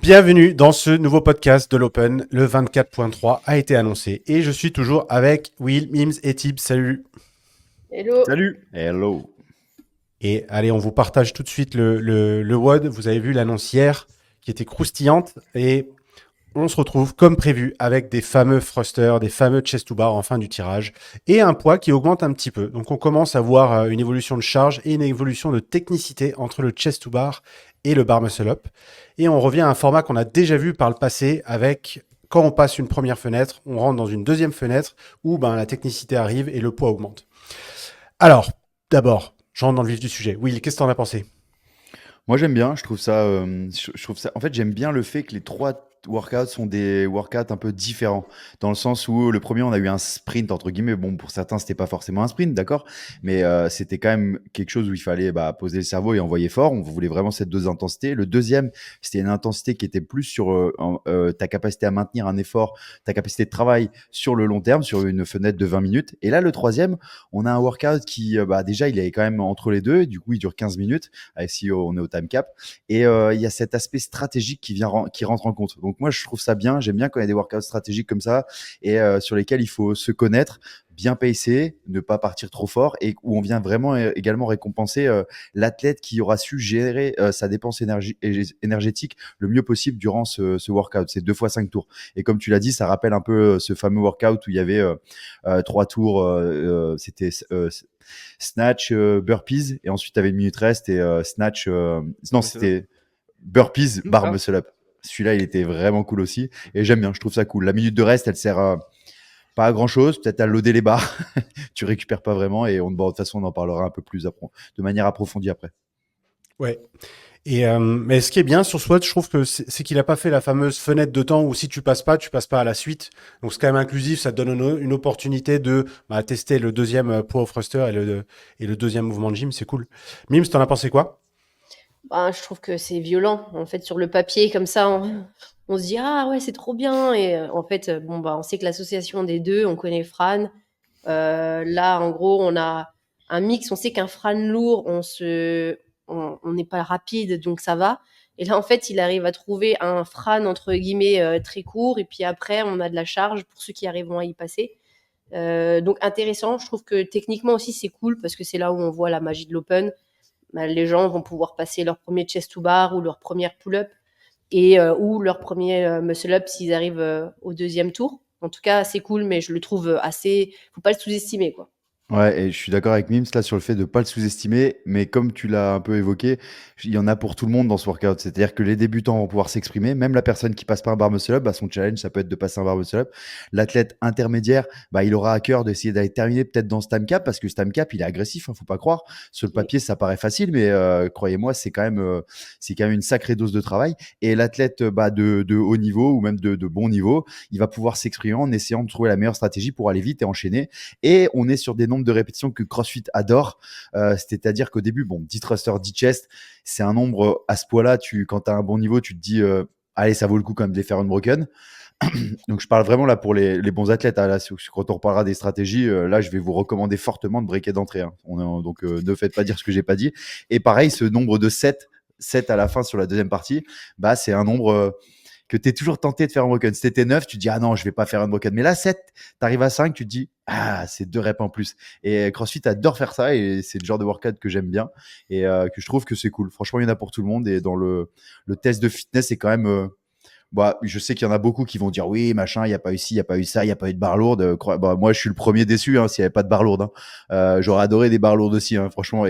Bienvenue dans ce nouveau podcast de l'Open. Le 24.3 a été annoncé et je suis toujours avec Will, Mims et Tib. Salut. Hello. Salut. Hello. Et allez, on vous partage tout de suite le WOD. Vous avez vu l'annonce hier qui était croustillante et on se retrouve comme prévu avec des fameux thrusters, des fameux chest to bar en fin du tirage et un poids qui augmente un petit peu. Donc on commence à voir une évolution de charge et une évolution de technicité entre le chest to bar et le bar muscle up. Et on revient à un format qu'on a déjà vu par le passé avec quand on passe une première fenêtre, on rentre dans une deuxième fenêtre où la technicité arrive et le poids augmente. Alors, d'abord, je rentre dans le vif du sujet. Will, qu'est-ce que t'en as pensé ? Moi j'aime bien, je trouve ça. En fait, j'aime bien le fait que les trois workouts sont des workouts un peu différents, dans le sens où le premier on a eu un sprint entre guillemets. Bon, pour certains c'était pas forcément un sprint, d'accord, mais c'était quand même quelque chose où il fallait poser le cerveau et envoyer fort. On voulait vraiment cette deux intensités. Le deuxième, c'était une intensité qui était plus sur ta capacité à maintenir un effort, ta capacité de travail sur le long terme, sur une fenêtre de 20 minutes. Et là, le troisième, on a un workout qui, déjà, il est quand même entre les deux. Du coup, il dure 15 minutes, si on est au time cap. Et il y a cet aspect stratégique qui rentre en compte. Donc moi, je trouve ça bien. J'aime bien quand il y a des workouts stratégiques comme ça et sur lesquels il faut se connaître, bien pacer, ne pas partir trop fort et où on vient vraiment également récompenser l'athlète qui aura su gérer sa dépense énergétique le mieux possible durant ce workout. C'est 2 fois 5 tours. Et comme tu l'as dit, ça rappelle un peu ce fameux workout où il y avait 3 tours. C'était snatch, burpees, et ensuite tu avais une minute rest et snatch. Non, c'était burpees, bar Ah. muscle up. Celui-là, il était vraiment cool aussi. Et j'aime bien, je trouve ça cool. La minute de rest, elle sert pas à grand chose. Peut-être à loader les barres. Tu récupères pas vraiment. Et de toute façon, on en parlera un peu plus de manière approfondie après. Ouais. Et mais ce qui est bien sur Swatch, je trouve que c'est qu'il a pas fait la fameuse fenêtre de temps où si tu passes pas à la suite. Donc c'est quand même inclusif, ça te donne une opportunité de tester le deuxième poids au thruster et le deuxième mouvement de gym, c'est cool. Mims, t'en as pensé quoi ? Je trouve que c'est violent. En fait, sur le papier, comme ça, on se dit ah ouais, c'est trop bien. Et en fait, on sait que l'association des deux, on connaît Fran. Là, en gros, on a un mix. On sait qu'un Fran lourd, on n'est pas rapide, donc ça va. Et là, en fait, il arrive à trouver un Fran entre guillemets très court. Et puis après, on a de la charge pour ceux qui arriveront à y passer. Donc intéressant. Je trouve que techniquement aussi, c'est cool parce que c'est là où on voit la magie de l'open. Les gens vont pouvoir passer leur premier chest to bar ou leur première pull-up et ou leur premier muscle-up s'ils arrivent au deuxième tour. En tout cas, c'est cool, mais je le trouve assez. Faut pas le sous-estimer, quoi. Ouais, et je suis d'accord avec Mims là sur le fait de ne pas le sous-estimer, mais comme tu l'as un peu évoqué, il y en a pour tout le monde dans ce workout. C'est-à-dire que les débutants vont pouvoir s'exprimer, même la personne qui passe pas un bar muscle up, son challenge ça peut être de passer un bar muscle up. L'athlète intermédiaire, il aura à cœur d'essayer d'aller terminer peut-être dans ce time cap parce que ce time cap il est agressif, faut pas croire. Sur le Oui. papier ça paraît facile, mais croyez-moi c'est quand même une sacrée dose de travail. Et l'athlète de haut niveau ou même de bon niveau, il va pouvoir s'exprimer en essayant de trouver la meilleure stratégie pour aller vite et enchaîner. Et on est sur des nombres de répétitions que CrossFit adore. C'est-à-dire qu'au début, 10 thrusters, 10 chest, c'est un nombre à ce poids-là. Quand tu as un bon niveau, tu te dis, allez, ça vaut le coup quand même de les faire unbroken. Donc, je parle vraiment là pour les bons athlètes. Là, quand on reparlera des stratégies, là, je vais vous recommander fortement de breaker d'entrée. Donc, ne faites pas dire ce que j'ai pas dit. Et pareil, ce nombre de 7 à la fin sur la deuxième partie, c'est un nombre que tu es toujours tenté de faire un broken. Si t'étais 9, tu te dis, ah non, je vais pas faire un broken. Mais là, 7, tu arrives à 5, tu te dis, ah, c'est 2 reps en plus. Et CrossFit adore faire ça et c'est le genre de workout que j'aime bien et que je trouve que c'est cool. Franchement, il y en a pour tout le monde et dans le test de fitness, c'est quand même. Je sais qu'il y en a beaucoup qui vont dire oui, machin, il n'y a pas eu ci, il n'y a pas eu ça, il n'y a pas eu de barre lourde. Moi, je suis le premier déçu s'il n'y avait pas de barre lourde. J'aurais adoré des barres lourdes aussi, franchement.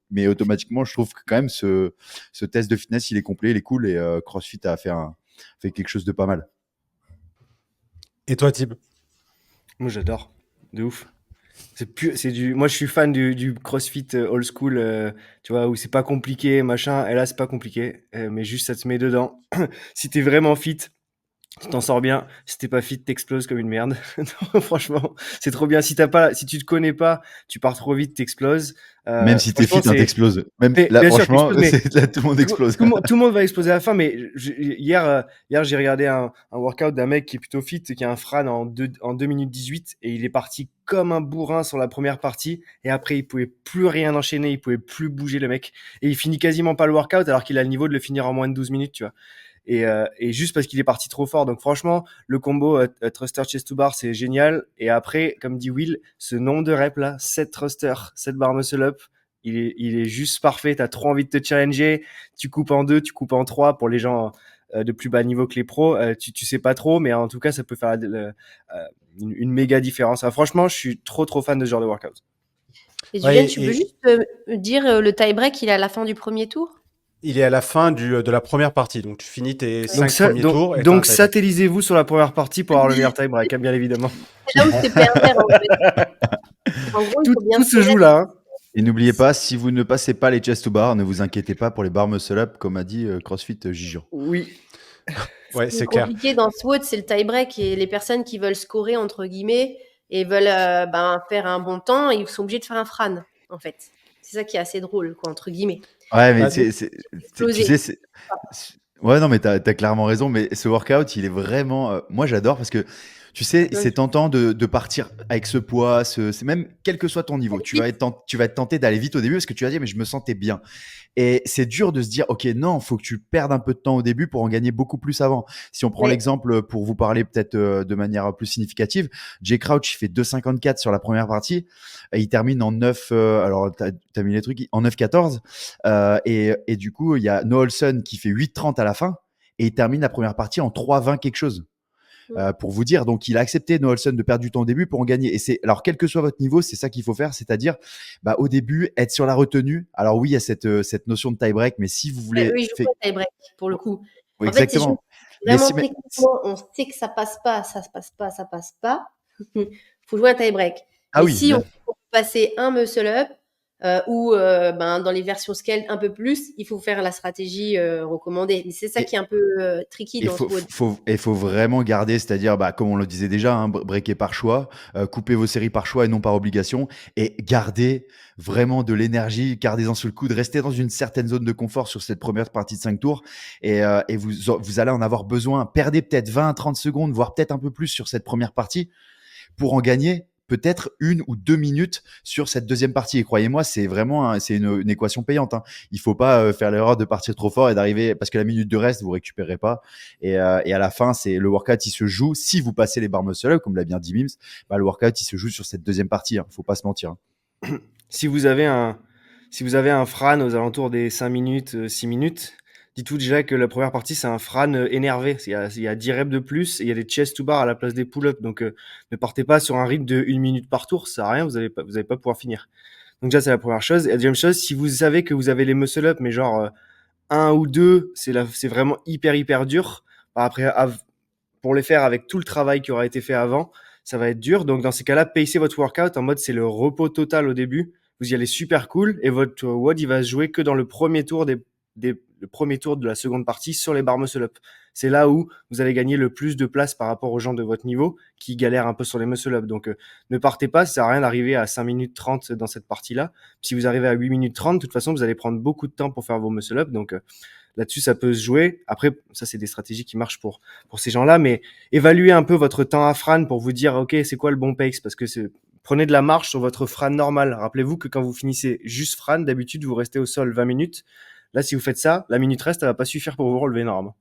Mais automatiquement, je trouve que quand même ce test de fitness, il est complet, il est cool et CrossFit a fait quelque chose de pas mal. Et toi, Tib ? Moi, j'adore. De ouf. Moi, je suis fan du CrossFit old school, tu vois, où c'est pas compliqué, machin. Et là, c'est pas compliqué, mais juste ça te met dedans. Si t'es vraiment fit, tu t'en sors bien. Si t'es pas fit, t'exploses comme une merde. Non, franchement, c'est trop bien. Si tu te connais pas, tu pars trop vite, t'exploses. Même si t'es Franchement, fit, t'exploses. Même là, bien sûr, franchement, t'exploses, mais là, tout le monde explose. tout le monde va exploser à la fin, mais hier, j'ai regardé un workout d'un mec qui est plutôt fit, qui a un Fran en 2 minutes 18, et il est parti comme un bourrin sur la première partie, et après, il pouvait plus rien enchaîner, il pouvait plus bouger le mec, et il finit quasiment pas le workout, alors qu'il a le niveau de le finir en moins de 12 minutes, tu vois. et juste parce qu'il est parti trop fort. Donc franchement, le combo thruster chest to bar, c'est génial. Et après, comme dit Will, ce nombre de reps là, 7 thruster, 7 bar muscle up, il est juste parfait. T'as trop envie de te challenger. Tu coupes en 2, tu coupes en 3 pour les gens de plus bas niveau que les pros. Tu sais pas trop, mais en tout cas, ça peut faire une méga différence. Ah, franchement, je suis trop fan de ce genre de workout. Et Ouais, Julien, tu peux et juste dire le tie-break, il est à la fin du premier tour? il est à la fin de la première partie. Donc, tu finis tes Ouais. 5 premiers tours et t'as un Donc tie-break. satellisez-vous sur la première partie pour avoir le meilleur tie break, hein, bien évidemment. C'est là où c'est pervers, en fait. En gros, il faut bien Tout se se joue connaître. là. Hein. Et n'oubliez pas, si vous ne passez pas les chest to bar, ne vous inquiétez pas pour les bar muscle up, comme a dit CrossFit Gijon. Oui. Ouais, Ce qui est c'est clair. compliqué dans ce WOD, c'est le tie-break et les personnes qui veulent scorer, entre guillemets, et veulent faire un bon temps, ils sont obligés de faire un Fran, en fait. C'est ça qui est assez drôle, quoi, entre guillemets. Ouais, mais Bah, tu Exploser. sais, ouais, non, mais t'as clairement raison. Mais ce workout, il est vraiment. Moi, j'adore parce que tu sais, c'est tentant de partir avec ce poids, c'est même quel que soit ton niveau. Tu vas être tenté d'aller vite au début parce que tu vas dire, mais je me sentais bien. Et c'est dur de se dire, ok, non, faut que tu perdes un peu de temps au début pour en gagner beaucoup plus avant. Si on prend Ouais. l'exemple pour vous parler peut-être de manière plus significative, Jay Crouch, il fait 2,54 sur la première partie. Et il termine en 9, alors t'as mis les trucs, en 9,14. Et du coup, il y a Noah Olson qui fait 8,30 à la fin. Et il termine la première partie en 3,20 quelque chose. Pour vous dire, donc il a accepté Noah Olson de perdre du temps au début pour en gagner. Et c'est alors quel que soit votre niveau, c'est ça qu'il faut faire, c'est-à-dire au début être sur la retenue. Alors oui, il y a cette notion de tie break, mais si vous voulez, Oui, je joue pas tie-break pour le coup. Oui, En fait, c'est juste exactement. Mais vraiment si, mais- techniquement, on sait que ça passe pas, ça se passe pas, ça passe pas. Faut jouer un tie break. Ah Mais oui, si bien. on peut passer un muscle up ou dans les versions scaled un peu plus, il faut faire la stratégie recommandée. Mais c'est ça Et- qui est un peu tricky Il dans ce WOD. faut vraiment garder, c'est-à-dire, comme on le disait déjà, hein, breaker par choix, couper vos séries par choix et non par obligation, et garder vraiment de l'énergie, gardez-en sous le coude, restez dans une certaine zone de confort sur cette première partie de 5 tours, et vous allez en avoir besoin. Perdez peut-être 20 à 30 secondes, voire peut-être un peu plus sur cette première partie, pour en gagner peut-être 1 ou 2 minutes sur cette deuxième partie. Et croyez-moi, c'est vraiment c'est une équation payante. Hein. Il faut pas faire l'erreur de partir trop fort et d'arriver parce que la minute de reste vous récupérez pas. Et à la fin, c'est le workout, il se joue. Si vous passez les bar muscle up, comme l'a bien dit Mims, le workout il se joue sur cette deuxième partie. Hein. Faut pas se mentir. Hein. Si vous avez un Fran aux alentours des 5 minutes, 6 minutes, dites-vous déjà que la première partie, c'est un Fran énervé. Il y a 10 reps de plus et il y a des chest to bar à la place des pull-ups. Donc, ne partez pas sur un rythme de 1 minute par tour. Ça sert à rien, vous allez pas pouvoir finir. Donc, déjà, c'est la première chose. Et la deuxième chose, si vous savez que vous avez les muscle-up, mais genre 1 ou 2, c'est vraiment hyper dur. Après, pour les faire avec tout le travail qui aura été fait avant, ça va être dur. Donc, dans ces cas-là, pacez votre workout en mode c'est le repos total au début. Vous y allez super cool et votre WOD, il va se jouer que dans le premier tour le premier tour de la seconde partie sur les bar muscle up. C'est là où vous allez gagner le plus de place par rapport aux gens de votre niveau qui galèrent un peu sur les muscle up. Donc, ne partez pas, ça sert à rien d'arriver à 5 minutes 30 dans cette partie-là. Si vous arrivez à 8 minutes 30, de toute façon, vous allez prendre beaucoup de temps pour faire vos muscle up. Donc, là-dessus, ça peut se jouer. Après, ça, c'est des stratégies qui marchent pour ces gens-là, mais évaluez un peu votre temps à Fran pour vous dire, OK, c'est quoi le bon pace? Parce que prenez de la marge sur votre Fran normal. Rappelez-vous que quand vous finissez juste Fran, d'habitude, vous restez au sol 20 minutes. Là, si vous faites ça, la minute reste, elle va pas suffire pour vous relever normalement.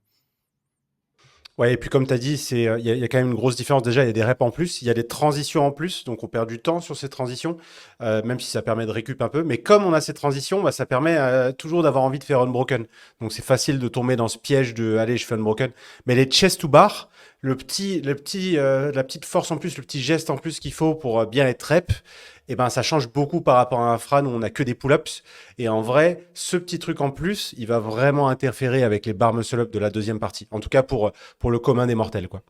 Ouais, et puis comme tu as dit, il y a quand même une grosse différence. Déjà, il y a des reps en plus, il y a des transitions en plus, donc on perd du temps sur ces transitions, même si ça permet de récup un peu. Mais comme on a ces transitions, ça permet toujours d'avoir envie de faire unbroken. Donc c'est facile de tomber dans ce piège de allez, je fais unbroken. Mais les chest to bar, la petite force en plus, le petit geste en plus qu'il faut pour bien être rep, et ben ça change beaucoup par rapport à un Fran où on a que des pull-ups. Et en vrai, ce petit truc en plus, il va vraiment interférer avec les bar muscle up de la deuxième partie. En tout cas pour le commun des mortels, quoi.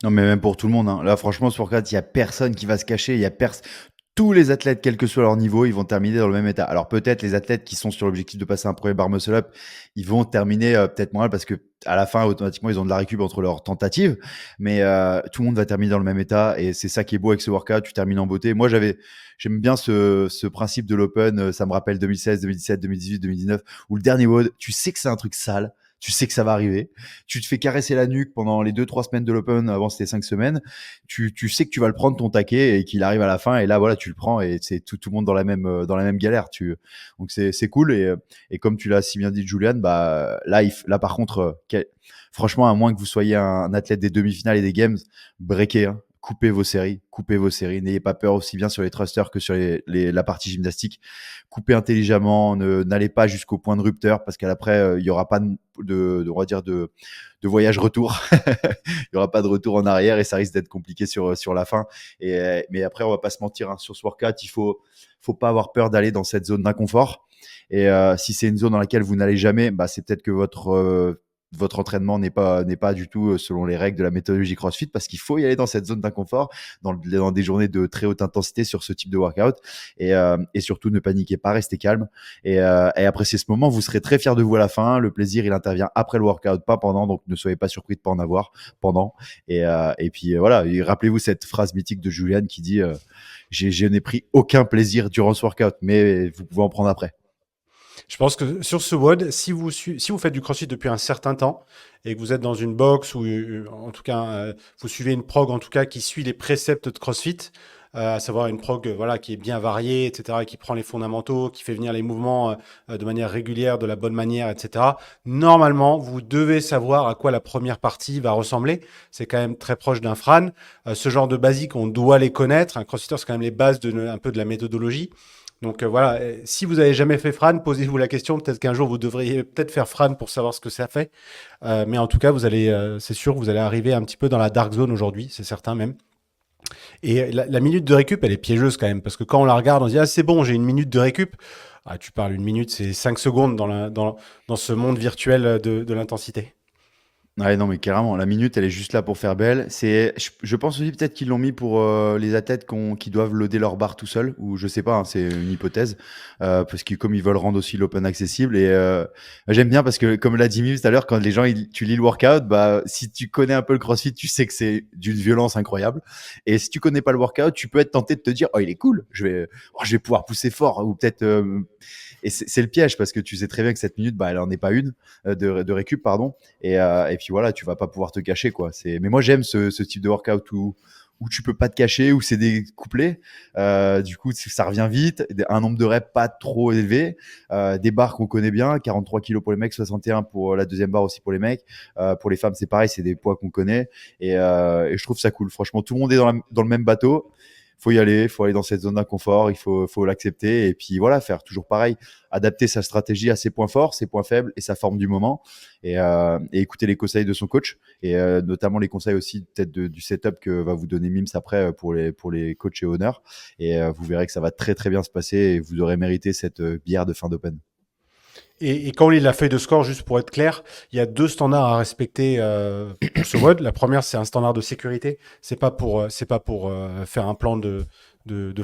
Non, mais même pour tout le monde. Hein. Là, franchement, ce workout, il y a personne qui va se cacher. Il y a tous les athlètes, quel que soit leur niveau, ils vont terminer dans le même état. Alors peut-être les athlètes qui sont sur l'objectif de passer un premier bar muscle up, ils vont terminer peut-être moins parce que à la fin, automatiquement, ils ont de la récup entre leurs tentatives. Mais tout le monde va terminer dans le même état et c'est ça qui est beau avec ce workout. Tu termines en beauté. Moi, j'aime bien ce principe de l'open. Ça me rappelle 2016, 2017, 2018, 2019 où le dernier WOD, tu sais que c'est un truc sale. Tu sais que ça va arriver. Tu te fais caresser la nuque pendant les 2-3 semaines de l'Open. Avant, c'était 5 semaines. Tu sais que tu vas le prendre ton taquet et qu'il arrive à la fin. Et là, voilà, tu le prends et c'est tout le monde dans la même galère. Donc, c'est cool. Et comme tu l'as si bien dit, Julian, bah, là, par contre, franchement, à moins que vous soyez un athlète des demi-finales et des games, breakez, hein. Coupez vos séries. N'ayez pas peur aussi bien sur les thrusters que sur la partie gymnastique. Coupez intelligemment, n'allez pas jusqu'au point de rupteur parce qu'après, il y aura pas on va dire de voyage retour. Il y aura pas de retour en arrière et ça risque d'être compliqué sur la fin. Mais après, on va pas se mentir, hein, sur ce workout, il faut pas avoir peur d'aller dans cette zone d'inconfort. Et si c'est une zone dans laquelle vous n'allez jamais, bah, c'est peut-être que votre entraînement n'est pas du tout selon les règles de la méthodologie CrossFit parce qu'il faut y aller dans cette zone d'inconfort dans des journées de très haute intensité sur ce type de workout et surtout ne paniquez pas, restez calme et appréciez ce moment. Vous serez très fiers de vous à la fin. Le plaisir, il intervient après le workout, pas pendant, donc ne soyez pas surpris de pas en avoir pendant et puis voilà. Et rappelez-vous cette phrase mythique de Julian qui dit je n'ai pris aucun plaisir durant ce workout, mais vous pouvez en prendre après. Je pense que sur ce WOD, si vous faites du CrossFit depuis un certain temps et que vous êtes dans une box ou en tout cas vous suivez une prog en tout cas qui suit les préceptes de CrossFit, à savoir une prog voilà qui est bien variée, etc., qui prend les fondamentaux, qui fait venir les mouvements de manière régulière, de la bonne manière, etc. Normalement, vous devez savoir à quoi la première partie va ressembler. C'est quand même très proche d'un Fran. Ce genre de basiques, on doit les connaître. Un CrossFitter, c'est quand même les bases un peu de la méthodologie. Donc voilà, si vous avez jamais fait Fran, posez-vous la question. Peut-être qu'un jour vous devriez peut-être faire Fran pour savoir ce que ça fait. Mais en tout cas, vous allez, c'est sûr, vous allez arriver un petit peu dans la dark zone aujourd'hui, c'est certain même. Et la minute de récup, elle est piégeuse quand même, parce que quand on la regarde, on se dit ah c'est bon, j'ai une minute de récup. Ah, tu parles une minute, c'est 5 secondes dans ce monde virtuel de l'intensité. Ouais, non, mais carrément, la minute, elle est juste là pour faire belle. Je pense aussi peut-être qu'ils l'ont mis pour les athlètes qui doivent loader leur barre tout seul, ou je sais pas, hein, c'est une hypothèse, parce que comme ils veulent rendre aussi l'open accessible. Et j'aime bien parce que, comme l'a dit Mims tout à l'heure, quand les gens, tu lis le workout, bah, si tu connais un peu le CrossFit, tu sais que c'est d'une violence incroyable. Et si tu connais pas le workout, tu peux être tenté de te dire, oh, il est cool, je vais pouvoir pousser fort, ou peut-être. Et c'est le piège parce que tu sais très bien que cette minute, bah, elle en est pas une de récup, pardon. Et puis voilà, tu vas pas pouvoir te cacher, quoi. Mais moi, j'aime ce type de workout où tu peux pas te cacher, où c'est des couplets. Du coup, ça revient vite. Un nombre de reps pas trop élevé. Des barres qu'on connaît bien, 43 kilos pour les mecs, 61 pour la deuxième barre aussi pour les mecs. Pour les femmes, c'est pareil, c'est des poids qu'on connaît. Et je trouve ça cool. Franchement, tout le monde est dans le même bateau. Faut y aller, faut aller dans cette zone d'inconfort, il faut l'accepter et puis voilà, faire toujours pareil, adapter sa stratégie à ses points forts, ses points faibles et sa forme du moment et écouter les conseils de son coach et notamment les conseils aussi peut-être du setup que va vous donner Mims après pour les coachs et honneurs et vous verrez que ça va très très bien se passer et vous aurez mérité cette bière de fin d'Open. Et quand on lit la feuille de score, juste pour être clair, il y a 2 standards à respecter pour ce WOD. La première, c'est un standard de sécurité. C'est pas pour faire un plan de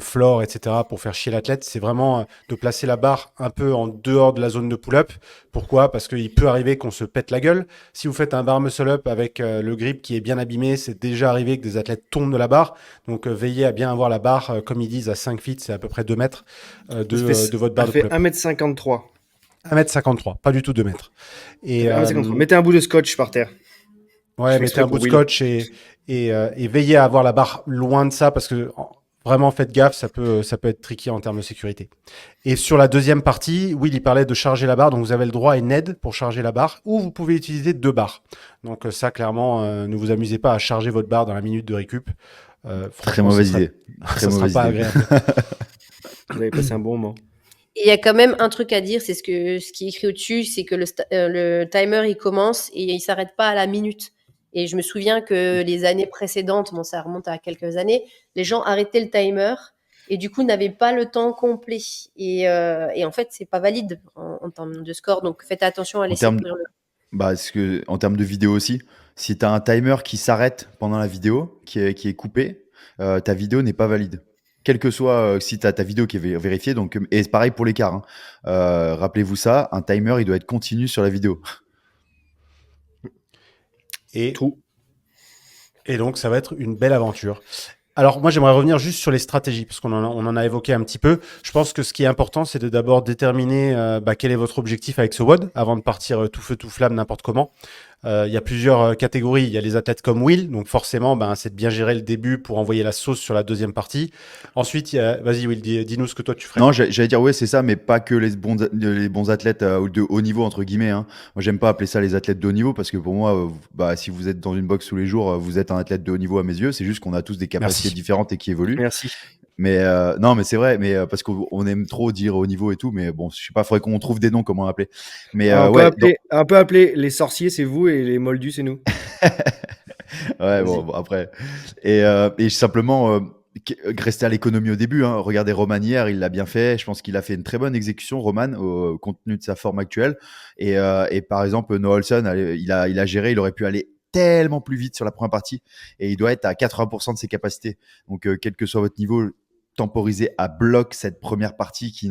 floor, etc., pour faire chier l'athlète. C'est vraiment de placer la barre un peu en dehors de la zone de pull-up. Pourquoi? Parce qu'il peut arriver qu'on se pète la gueule. Si vous faites un bar muscle-up avec le grip qui est bien abîmé, c'est déjà arrivé que des athlètes tombent de la barre. Donc veillez à bien avoir la barre, comme ils disent, à 5 feet, c'est à peu près 2 mètres de votre barre de pull-up. Elle fait 1m53. 1m53, pas du tout 2 mètres. Et, 1m53. Mettez un bout de scotch par terre. Ouais, mettez un bout de scotch et veillez à avoir la barre loin de ça parce que vraiment faites gaffe, ça peut être tricky en termes de sécurité. Et sur la deuxième partie, Will il parlait de charger la barre, donc vous avez le droit à une aide pour charger la barre ou vous pouvez utiliser 2 barres. Donc ça clairement, ne vous amusez pas à charger votre barre dans la minute de récup. Très mauvaise idée. Ça sera pas agréable. Vous avez passé un bon moment. Et il y a quand même un truc à dire, c'est ce qui est écrit au-dessus, c'est que le timer, il commence et il s'arrête pas à la minute. Et je me souviens que les années précédentes, bon, ça remonte à quelques années, les gens arrêtaient le timer et du coup n'avaient pas le temps complet. Et en fait, c'est pas valide en termes de score. Donc faites attention à laisser courir le. Parce que, en termes de vidéo aussi, si tu as un timer qui s'arrête pendant la vidéo, qui est coupé, ta vidéo n'est pas valide. Quel que soit, si tu as ta vidéo qui est vérifiée, donc, et c'est pareil pour l'écart. Hein. Rappelez-vous ça, un timer, il doit être continu sur la vidéo. Et donc, ça va être une belle aventure. Alors moi j'aimerais revenir juste sur les stratégies parce on en a évoqué un petit peu. Je pense que ce qui est important c'est de d'abord déterminer quel est votre objectif avec ce WOD avant de partir tout feu tout flamme n'importe comment. Il y a plusieurs catégories. Il y a les athlètes comme Will, donc forcément c'est de bien gérer le début pour envoyer la sauce sur la deuxième partie. Ensuite vas-y Will, dis-nous ce que toi tu ferais. Non, j'allais dire ouais, c'est ça, mais pas que les bons athlètes de haut niveau entre guillemets. Hein. Moi, j'aime pas appeler ça les athlètes de haut niveau parce que pour moi, si vous êtes dans une boxe tous les jours, vous êtes un athlète de haut niveau à mes yeux. C'est juste qu'on a tous des capacités Merci. différentes et qui évoluent. Merci. Mais non, mais c'est vrai, mais parce qu'on aime trop dire haut niveau et tout, mais bon, je sais pas, faudrait qu'on trouve des noms comment appeler. Mais ouais, On peut appeler les sorciers, c'est vous, et les moldus, c'est nous. ouais, Vas-y. bon, après. Et simplement, rester à l'économie au début. Hein. Regardez Roman hier, il l'a bien fait. Je pense qu'il a fait une très bonne exécution, Roman, compte tenu de sa forme actuelle. Et par exemple, Noah Olson, il a géré, il aurait pu aller tellement plus vite sur la première partie. Et il doit être à 80% de ses capacités. Donc, quel que soit votre niveau, temporiser à bloc cette première partie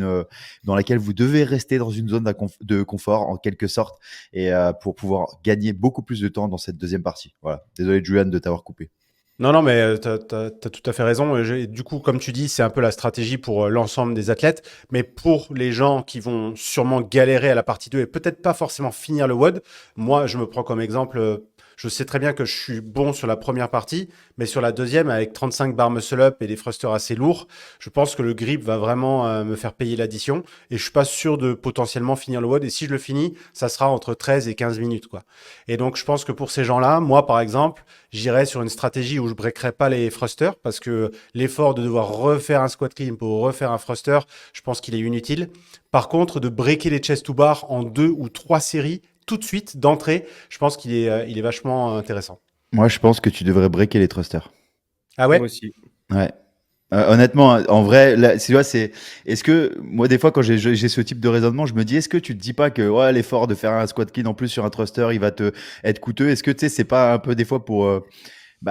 dans laquelle vous devez rester dans une zone de confort en quelque sorte et pour pouvoir gagner beaucoup plus de temps dans cette deuxième partie. Voilà. Désolé Julian de t'avoir coupé. Non, mais t'as tout à fait raison. Du coup, comme tu dis, c'est un peu la stratégie pour l'ensemble des athlètes. Mais pour les gens qui vont sûrement galérer à la partie 2 et peut-être pas forcément finir le WOD, moi, je me prends comme exemple. Je sais très bien que je suis bon sur la première partie, mais sur la deuxième, avec 35 barres muscle-up et des thrusters assez lourds, je pense que le grip va vraiment me faire payer l'addition. Et je suis pas sûr de potentiellement finir le WOD. Et si je le finis, ça sera entre 13 et 15 minutes, quoi. Et donc, je pense que pour ces gens-là, moi, par exemple, j'irais sur une stratégie où je breakerais pas les thrusters parce que l'effort de devoir refaire un squat clean pour refaire un thruster, je pense qu'il est inutile. Par contre, de breaker les chest to bar en 2 ou 3 séries tout de suite d'entrée, je pense il est vachement intéressant. Moi, je pense que tu devrais breaker les thrusters. Ah Moi ouais? aussi. Ouais. Honnêtement, en vrai, là, tu vois, est-ce que moi, des fois, quand j'ai ce type de raisonnement, je me dis, est-ce que tu te dis pas que ouais, l'effort de faire un squat clean en plus sur un thruster, il va te être coûteux? Est-ce que tu sais, c'est pas un peu des fois pour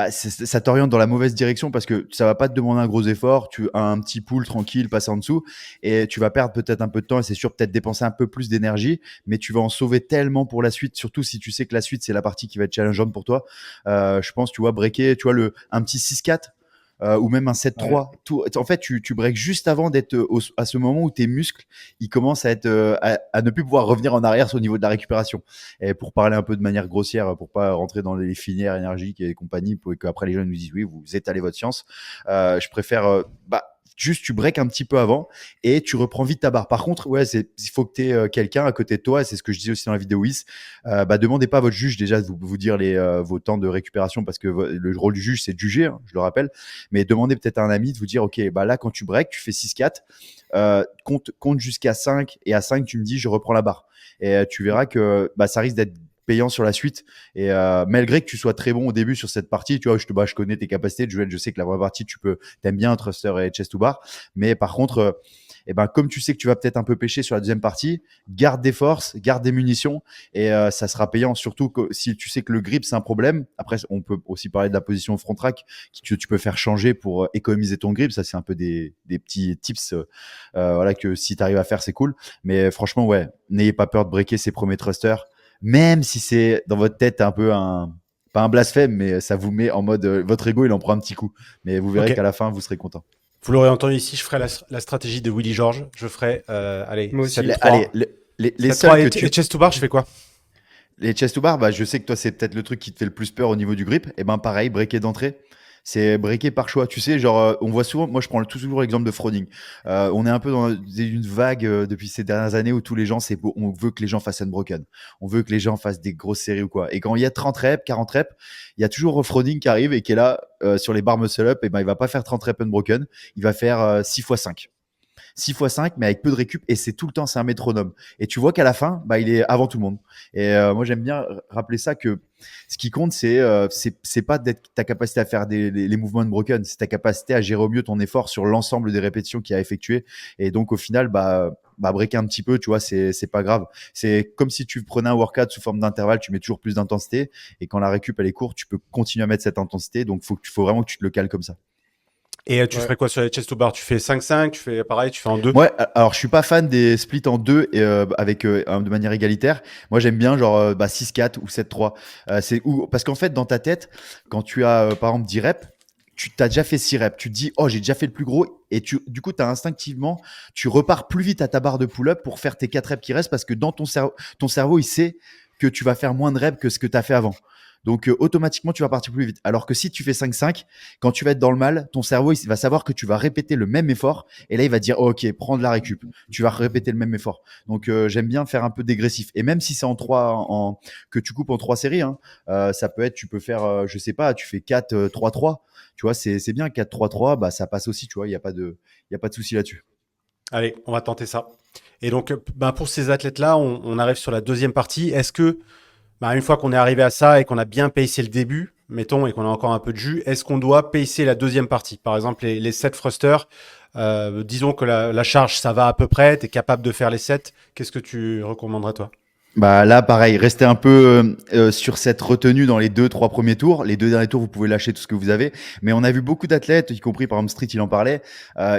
ça t'oriente dans la mauvaise direction parce que ça va pas te demander un gros effort, tu as un petit pull tranquille, passe en dessous et tu vas perdre peut-être un peu de temps et c'est sûr peut-être dépenser un peu plus d'énergie, mais tu vas en sauver tellement pour la suite, surtout si tu sais que la suite c'est la partie qui va être challengeante pour toi. Je pense, tu vois, breaker, tu vois, un petit 6-4 ou même un 7-3. Tout, en fait, tu breaks juste avant d'être à ce moment où tes muscles ils commencent à être à ne plus pouvoir revenir en arrière au niveau de la récupération. Et pour parler un peu de manière grossière, pour pas rentrer dans les filières énergiques et compagnie, pour qu'après les gens nous disent oui, vous étalez votre science. Je préfère juste tu breaks un petit peu avant et tu reprends vite ta barre. Par contre, ouais, il faut que tu aies quelqu'un à côté de toi, et c'est ce que je disais aussi dans la vidéo WIS. Demandez pas à votre juge déjà de vous dire vos temps de récupération parce que le rôle du juge c'est de juger, hein, je le rappelle, mais demandez peut-être à un ami de vous dire ok, là quand tu breaks, tu fais 6-4, compte jusqu'à 5 et à 5 tu me dis je reprends la barre et tu verras que ça risque d'être payant sur la suite et malgré que tu sois très bon au début sur cette partie, tu vois, je connais tes capacités, Joël, je sais que la première partie t'aimes bien thruster et chest to bar, mais par contre comme tu sais que tu vas peut-être un peu pêcher sur la deuxième partie, garde des forces, garde des munitions et ça sera payant, surtout que si tu sais que le grip c'est un problème. Après on peut aussi parler de la position front track que tu peux faire changer pour économiser ton grip, ça c'est un peu des petits tips voilà, que si tu arrives à faire c'est cool, mais franchement ouais, n'ayez pas peur de breaker ses premiers thrusters, même si c'est dans votre tête un peu pas un blasphème, mais ça vous met en mode votre ego il en prend un petit coup, mais vous verrez Ok. qu'à la fin vous serez content. Vous l'aurez entendu ici, je ferai la stratégie de Willy George. Je ferai, allez, Moi aussi. 7-3. Allez, les 7-3 seuls que et chest to bar, je fais quoi? Les chest to bar, je sais que toi, c'est peut-être le truc qui te fait le plus peur au niveau du grip. Et pareil, breaker d'entrée, c'est breaker par choix. Tu sais, genre, on voit souvent, moi, je prends toujours l'exemple de Froning. On est un peu dans une vague depuis ces dernières années où tous les gens, on veut que les gens fassent unbroken. On veut que les gens fassent des grosses séries ou quoi. Et quand il y a 30 reps, 40 reps, il y a toujours Froning qui arrive et qui est là sur les bars muscle up. Et il va pas faire 30 reps unbroken. Il va faire 6 x 5. 6 x 5, mais avec peu de récup, et c'est tout le temps, c'est un métronome. Et tu vois qu'à la fin, il est avant tout le monde. Et moi, j'aime bien rappeler ça que ce qui compte, c'est pas d'être ta capacité à faire les mouvements de broken, c'est ta capacité à gérer au mieux ton effort sur l'ensemble des répétitions qu'il y a effectuées. Et donc, au final, breaker un petit peu, tu vois, c'est pas grave. C'est comme si tu prenais un workout sous forme d'intervalle, tu mets toujours plus d'intensité, et quand la récup elle est courte, tu peux continuer à mettre cette intensité. Donc, faut vraiment que tu te le cales comme ça. Et tu ferais quoi sur les chest to bar? Tu fais 5-5, tu fais pareil, tu fais en 2? Ouais, alors je suis pas fan des splits en deux et avec de manière égalitaire. Moi j'aime bien genre 6-4 ou 7-3. Parce qu'en fait dans ta tête, quand tu as par exemple 10 reps, tu t'as déjà fait 6 reps, tu te dis, oh, j'ai déjà fait le plus gros, et du coup, instinctivement, tu repars plus vite à ta barre de pull-up pour faire tes 4 reps qui restent parce que dans ton cerveau, il sait que tu vas faire moins de reps que ce que tu as fait avant. Donc, automatiquement, tu vas partir plus vite. Alors que si tu fais 5-5, quand tu vas être dans le mal, ton cerveau, il va savoir que tu vas répéter le même effort. Et là, il va dire, oh, ok, prends de la récup. Tu vas répéter le même effort. Donc, j'aime bien faire un peu dégressif. Et même si c'est que tu coupes en 3 séries, hein, ça peut être, tu peux faire, je sais pas, tu fais 4-3-3. Tu vois, c'est bien 4-3-3, bah, ça passe aussi, tu vois, il n'y a pas de souci là-dessus. Allez, on va tenter ça. Et donc, pour ces athlètes-là, on arrive sur la deuxième partie. Est-ce que, une fois qu'on est arrivé à ça et qu'on a bien pacé le début, mettons, et qu'on a encore un peu de jus, est-ce qu'on doit pacer la deuxième partie? Par exemple, les 7 thrusters, disons que la charge, ça va à peu près, tu es capable de faire les 7. Qu'est-ce que tu recommanderais, toi? Bah là, pareil, restez un peu sur cette retenue dans les 2-3 premiers tours. Les 2 derniers tours, vous pouvez lâcher tout ce que vous avez. Mais on a vu beaucoup d'athlètes, y compris par exemple Street, il en parlait.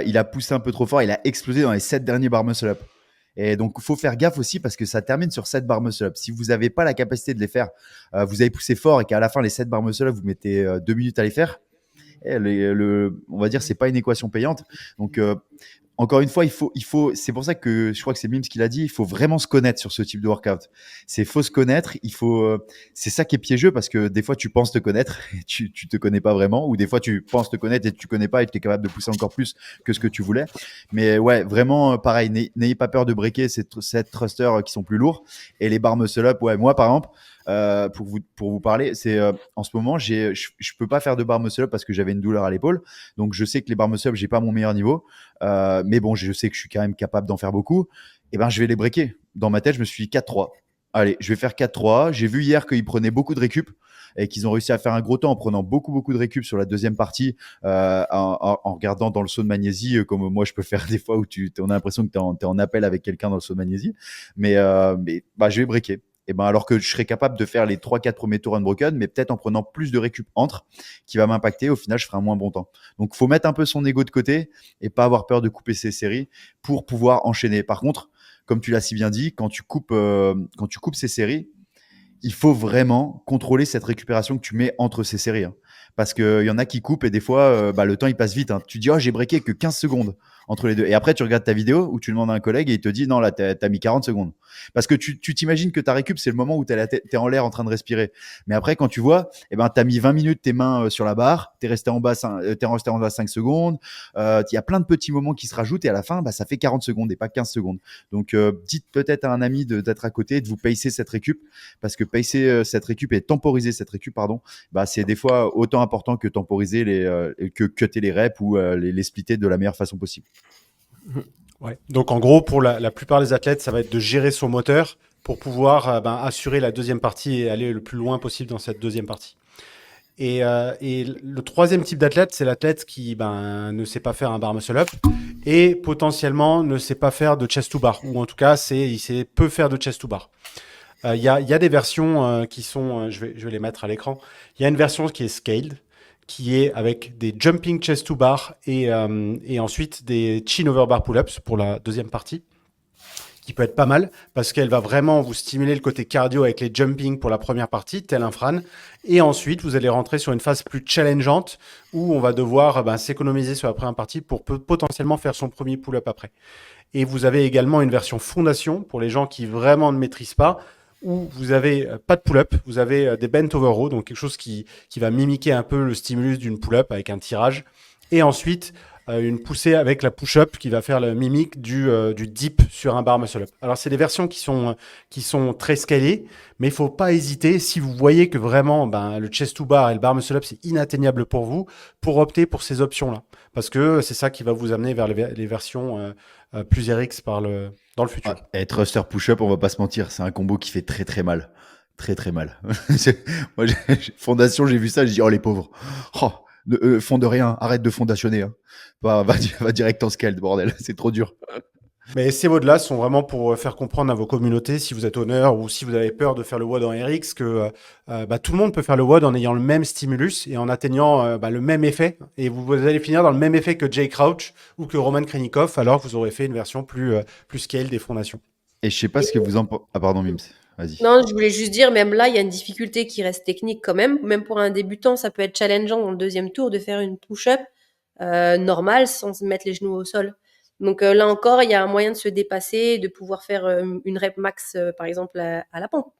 Il a poussé un peu trop fort, il a explosé dans les 7 derniers bar muscle up. Et donc, il faut faire gaffe aussi parce que ça termine sur 7 bar muscle up. Si vous n'avez pas la capacité de les faire, vous avez poussé fort et qu'à la fin, les 7 bar muscle up, vous mettez 2 minutes à les faire. On va dire, c'est pas une équation payante. Donc, encore une fois, c'est pour ça que je crois que c'est Mims qui l'a dit, il faut vraiment se connaître sur ce type de workout. Faut se connaître, c'est ça qui est piégeux parce que des fois tu penses te connaître et tu te connais pas vraiment, ou des fois tu penses te connaître et tu connais pas et tu es capable de pousser encore plus que ce que tu voulais. Mais ouais, vraiment pareil, n'ayez pas peur de breaker ces thrusters qui sont plus lourds et les bar muscle up. Ouais, moi par exemple, pour vous parler, c'est en ce moment je peux pas faire de bar muscle up parce que j'avais une douleur à l'épaule, donc je sais que les bar muscle up j'ai pas mon meilleur niveau. Mais bon, je sais que je suis quand même capable d'en faire beaucoup. Et ben, je vais les breaker. Dans ma tête, je me suis dit 4-3. Allez, je vais faire 4-3. J'ai vu hier qu'ils prenaient beaucoup de récup et qu'ils ont réussi à faire un gros temps en prenant beaucoup de récup sur la deuxième partie, en regardant dans le saut de magnésie, comme moi je peux faire des fois où on a l'impression que tu es en appel avec quelqu'un dans le saut de magnésie. Mais je vais breaker. Et ben, alors que je serais capable de faire les 3-4 premiers tours unbroken, mais peut-être en prenant plus de récup entre, qui va m'impacter. Au final, je ferai un moins bon temps. Donc, faut mettre un peu son ego de côté et pas avoir peur de couper ses séries pour pouvoir enchaîner. Par contre, comme tu l'as si bien dit, quand tu coupes ces séries, il faut vraiment contrôler cette récupération que tu mets entre ces séries. Hein. Parce qu'il y en a qui coupent et des fois, le temps il passe vite. Hein. Tu dis, oh, j'ai breaké que 15 secondes entre les deux. Et après, tu regardes ta vidéo où tu demandes à un collègue et il te dit, non, là, t'as mis 40 secondes. Parce que tu t'imagines que ta récup, c'est le moment où t'es en l'air en train de respirer. Mais après, quand tu vois, t'as mis 20 minutes tes mains sur la barre, t'es resté en bas 5 secondes. Il y a plein de petits moments qui se rajoutent et à la fin, ça fait 40 secondes et pas 15 secondes. Donc, dites peut-être à un ami d'être à côté, de vous pacer cette récup. Parce que pacer cette récup et temporiser cette récup, c'est des fois autant important que temporiser que cutter les reps ou les splitter de la meilleure façon possible. Ouais. Donc en gros, pour la plupart des athlètes, ça va être de gérer son moteur pour pouvoir assurer la deuxième partie et aller le plus loin possible dans cette deuxième partie. Et le troisième type d'athlète, c'est l'athlète qui ne sait pas faire un bar muscle up et potentiellement ne sait pas faire de chest to bar, ou en tout cas il peut faire de chest to bar. Il y a des versions qui sont, je vais les mettre à l'écran. Il y a une version qui est scaled, qui est avec des jumping chest to bar et ensuite des chin over bar pull-ups pour la deuxième partie, qui peut être pas mal parce qu'elle va vraiment vous stimuler le côté cardio avec les jumping pour la première partie, tel un Fran. Et ensuite, vous allez rentrer sur une phase plus challengeante où on va devoir s'économiser sur la première partie pour potentiellement faire son premier pull-up après. Et vous avez également une version fondation pour les gens qui vraiment ne maîtrisent pas, où vous avez pas de pull-up, vous avez des bent over row, donc quelque chose qui va mimiquer un peu le stimulus d'une pull-up avec un tirage. Et ensuite, une poussée avec la push-up qui va faire le mimique du dip sur un bar muscle-up. Alors, c'est des versions qui sont très scalées, mais il ne faut pas hésiter, si vous voyez que vraiment le chest to bar et le bar muscle-up, c'est inatteignable pour vous, pour opter pour ces options-là. Parce que c'est ça qui va vous amener vers les versions plus RX dans le futur. Et thruster push-up, on va pas se mentir, c'est un combo qui fait très très mal. Très très mal. Moi, fondation, j'ai vu ça, j'ai dit, oh les pauvres. Oh, fond de rien, arrête de fondationner. Hein. Va direct en scale, bordel, c'est trop dur. Mais ces WOD-là sont vraiment pour faire comprendre à vos communautés, si vous êtes honneur ou si vous avez peur de faire le WOD en RX, que tout le monde peut faire le WOD en ayant le même stimulus et en atteignant le même effet. Et vous allez finir dans le même effet que Jay Crouch ou que Roman Krejnikov, alors que vous aurez fait une version plus scale des fondations. Et je sais pas ce que vous en pensez. Ah, pardon, Mims. vas-y. Non, je voulais juste dire, même là, il y a une difficulté qui reste technique quand même. Même pour un débutant, ça peut être challengeant dans le deuxième tour de faire une push-up normale sans se mettre les genoux au sol. Donc là encore, il y a un moyen de se dépasser, de pouvoir faire une rep max, par exemple, à la pompe.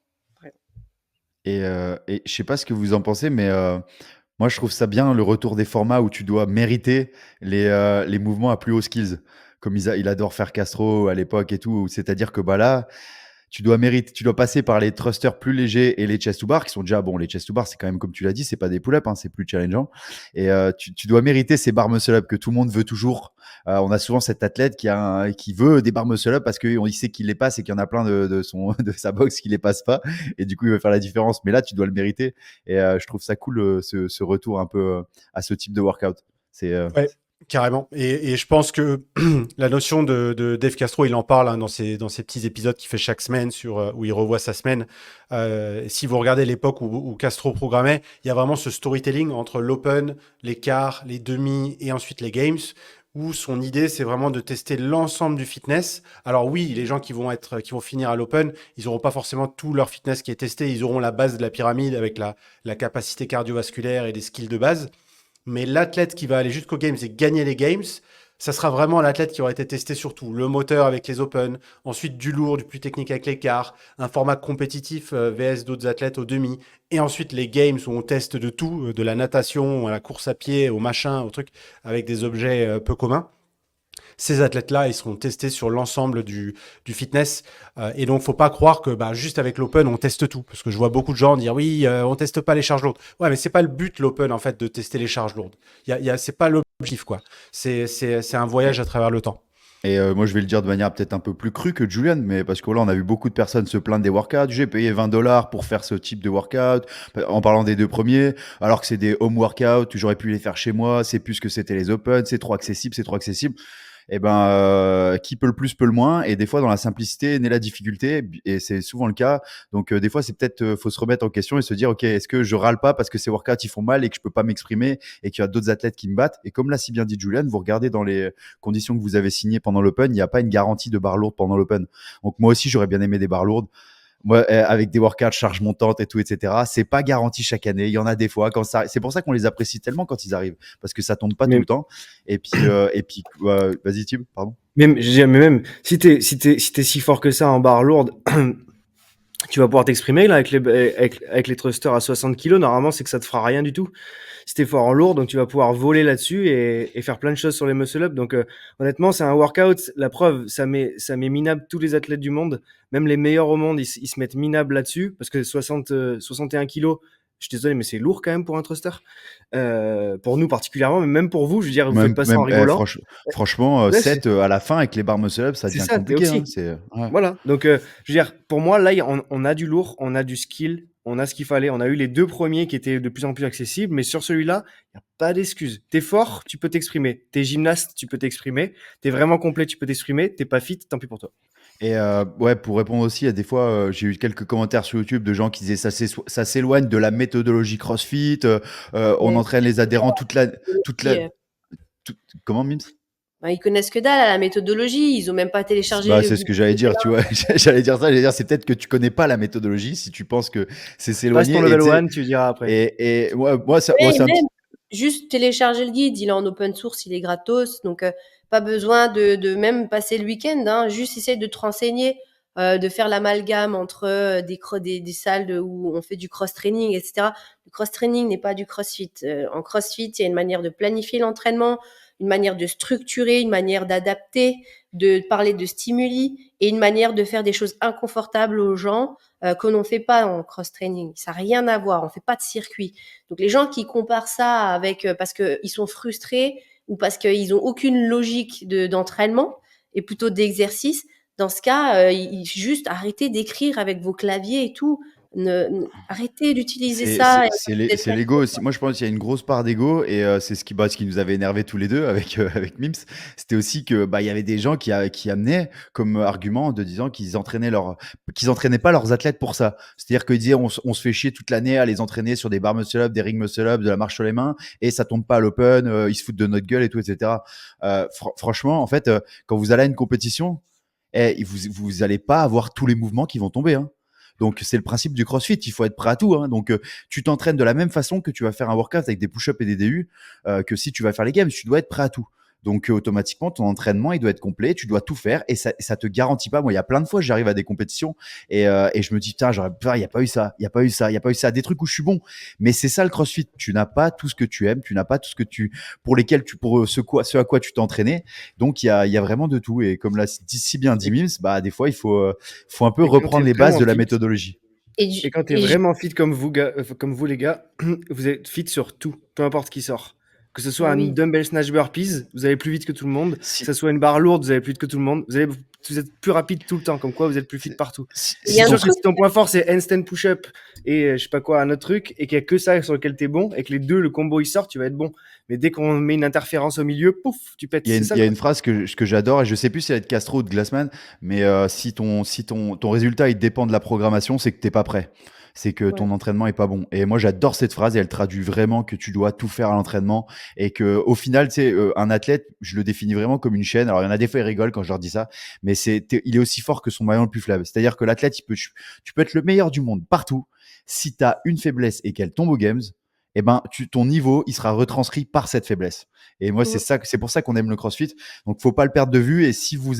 Et je sais pas ce que vous en pensez, mais moi, je trouve ça bien le retour des formats où tu dois mériter les mouvements à plus haut skills, comme il adore faire Castro à l'époque et tout. C'est-à-dire que bah là, tu dois passer par les thrusters plus légers et les chest to bar qui sont déjà bon. Les chest to bar, c'est quand même comme tu l'as dit, c'est pas des pull-ups, hein, c'est plus challengeant. Et tu dois mériter ces bar muscle up que tout le monde veut toujours. On a souvent cet athlète qui veut des bar muscle up parce qu'il sait qu'il les passe et qu'il y en a plein de sa box qui les passe pas. Et du coup, il va faire la différence. Mais là, tu dois le mériter. Et je trouve ça cool ce retour un peu à ce type de workout. C'est Ouais, carrément. Et je pense que la notion de Dave Castro, il en parle dans ses petits épisodes qu'il fait chaque semaine où il revoit sa semaine. Si vous regardez l'époque où Castro programmait, il y a vraiment ce storytelling entre l'open, les quarts, les demi et ensuite les games, où son idée, c'est vraiment de tester l'ensemble du fitness. Alors oui, les gens qui vont finir à l'open, ils n'auront pas forcément tout leur fitness qui est testé. Ils auront la base de la pyramide avec la capacité cardiovasculaire et des skills de base. Mais l'athlète qui va aller jusqu'aux Games et gagner les Games, ça sera vraiment l'athlète qui aura été testé surtout. Le moteur avec les Open, ensuite du lourd, du plus technique avec les quarts, un format compétitif VS d'autres athlètes au demi, et ensuite les Games où on teste de tout, de la natation à la course à pied, au machin, au truc, avec des objets peu communs. Ces athlètes-là, ils seront testés sur l'ensemble du fitness. Et donc, faut pas croire que juste avec l'open, on teste tout. Parce que je vois beaucoup de gens dire oui, on teste pas les charges lourdes. Ouais, mais c'est pas le but, l'open, en fait, de tester les charges lourdes. C'est pas l'objectif, quoi. C'est un voyage à travers le temps. Et moi, je vais le dire de manière peut-être un peu plus crue que Julian, mais parce que là, on a vu beaucoup de personnes se plaindre des workouts. J'ai payé $20 pour faire ce type de workout, en parlant des deux premiers, alors que c'est des home workouts, j'aurais pu les faire chez moi, c'est plus que c'était les open, c'est trop accessible, c'est trop accessible. Et ben, qui peut le plus peut le moins. Et des fois, dans la simplicité naît la difficulté, et c'est souvent le cas. Donc, des fois, c'est peut-être faut se remettre en question et se dire, ok, est-ce que je râle pas parce que ces workouts ils font mal et que je peux pas m'exprimer et qu'il y a d'autres athlètes qui me battent. Et comme l'a si bien dit Julian, vous regardez dans les conditions que vous avez signées pendant l'Open, il n'y a pas une garantie de barre lourde pendant l'Open. Donc, moi aussi, j'aurais bien aimé des barres lourdes. Moi, avec des workouts charge montante et tout, etc. C'est pas garanti chaque année. Il y en a des fois quand ça. C'est pour ça qu'on les apprécie tellement quand ils arrivent, parce que ça tombe pas tout Mais, le temps. Et puis, vas-y, Tim, pardon. même, je veux dire, mais même si t'es si fort que ça en barre lourde, tu vas pouvoir t'exprimer là avec les thrusters à 60 kilos. Normalement, c'est que ça te fera rien du tout. Si t'es fort en lourd, donc tu vas pouvoir voler là-dessus et faire plein de choses sur les muscle-up. Donc honnêtement, c'est un workout. La preuve, ça met minable tous les athlètes du monde, même les meilleurs au monde, ils se mettent minables là-dessus parce que 61 kilos. Je suis désolé, mais c'est lourd quand même pour un thruster. Pour nous particulièrement, mais même pour vous, je veux dire, vous faites pas ça en rigolant. Franchement, Ouais, 7 à la fin avec les barres muscle-up, ça c'est devient ça, t'es compliqué. Hein. aussi. Ouais. Voilà. Donc, je veux dire, pour moi, là, on a du lourd, on a du skill, on a ce qu'il fallait. On a eu les deux premiers qui étaient de plus en plus accessibles, mais sur celui-là, il n'y a pas d'excuse. T'es fort, tu peux t'exprimer. T'es gymnaste, tu peux t'exprimer. T'es vraiment complet, tu peux t'exprimer. T'es pas fit, tant pis pour toi. Et ouais, pour répondre aussi, à des fois, j'ai eu quelques commentaires sur YouTube de gens qui disaient ça s'éloigne de la méthodologie CrossFit. On Mais entraîne les adhérents toute la, euh, tout- comment, Mims? ils connaissent que dalle à la méthodologie. Ils ont même pas téléchargé Bah, le c'est ce guide. que j'allais dire, tu vois. J'allais dire ça, j'allais dire, c'est peut-être que tu connais pas la méthodologie si tu penses que c'est Passe ton s'éloigner. Et level tu sais, 1, tu diras après. et moi, Ouais, c'est un même petit. juste télécharger le guide, il est en open source, il est gratos, donc pas besoin de même passer le week-end, hein, juste essayer de te renseigner, de faire l'amalgame entre des salles où on fait du cross-training, etc. Le cross-training n'est pas du crossfit. En crossfit, il y a une manière de planifier l'entraînement, une manière de structurer, une manière d'adapter, de parler de stimuli et une manière de faire des choses inconfortables aux gens que l'on fait pas en cross-training. Ça n'a rien à voir, on fait pas de circuit. Donc les gens qui comparent ça avec parce qu'ils sont frustrés ou parce qu'ils ont aucune logique d'entraînement et plutôt d'exercice, dans ce cas, juste arrêtez d'écrire avec vos claviers et tout. Arrêtez d'utiliser ça. C'est l'ego aussi. Moi, je pense qu'il y a une grosse part d'ego et c'est ce qui nous avait énervé tous les deux avec avec Mims. C'était aussi que il y avait des gens qui amenaient comme argument de disant qu'ils entraînaient pas leurs athlètes pour ça. C'est-à-dire qu'ils disaient on se fait chier toute l'année à les entraîner sur des bar muscle up, des ring muscle up, de la marche sur les mains et ça tombe pas à l'open. Ils se foutent de notre gueule et tout, etc. Franchement, en fait, quand vous allez à une compétition, vous allez pas avoir tous les mouvements qui vont tomber. Hein. Donc, c'est le principe du CrossFit. Il faut être prêt à tout, hein. Donc, tu t'entraînes de la même façon que tu vas faire un workout avec des push-ups et des DU, que si tu vas faire les games, tu dois être prêt à tout. Donc, automatiquement, ton entraînement, il doit être complet. Tu dois tout faire et ça te garantit pas. Moi, il y a plein de fois, j'arrive à des compétitions et je me dis, putain, il n'y a pas eu ça, il n'y a pas eu ça, il n'y a pas eu ça. Des trucs où je suis bon. Mais c'est ça le CrossFit. Tu n'as pas tout ce que tu aimes, tu n'as pas tout ce que pour lesquels pour ce à quoi tu t'es entraîné. Donc, il y a vraiment de tout. Et comme l'a dit si bien dit Et, Mims, bah, des fois, il faut un peu et quand t'es reprendre les bases vraiment de la fit, méthodologie. Et, et du- quand t'es et je- vraiment fit comme vous, comme vous les gars, vous êtes fit sur tout, peu importe qui sort. Que ce soit bah un oui. dumbbell snatch burpees, vous allez plus vite que tout le monde. Que Si, ce soit une barre lourde, vous allez plus vite que tout le monde. Vous êtes plus rapide tout le temps, comme quoi vous êtes plus fit si, partout. Et Il y si c'est a un ton sûr que truc, si ton point fort c'est handstand push-up et je sais pas quoi, un autre truc, et qu'il y a que ça sur lequel t'es bon, et que les deux, le combo il sort, tu vas être bon. Mais dès qu'on met une interférence au milieu, pouf, tu pètes. C'est ça il y le a une crossfit. phrase que j'adore et je sais plus si elle est de Castro ou de Glassman, mais si ton résultat il dépend de la programmation, c'est que t'es pas prêt. C'est que ouais. ton entraînement est pas bon. Et moi, j'adore cette phrase et elle traduit vraiment que tu dois tout faire à l'entraînement et que au final, tu sais, un athlète, je le définis vraiment comme une chaîne. Alors, il y en a des fois, ils rigolent quand je leur dis ça, mais il est aussi fort que son maillon le plus faible. C'est-à-dire que l'athlète, tu peux être le meilleur du monde partout. Si tu as une faiblesse et qu'elle tombe aux games, eh ben, ton niveau, il sera retranscrit par cette faiblesse. Et moi, Mm. c'est pour ça qu'on aime le CrossFit. Donc, faut pas le perdre de vue. Et si vous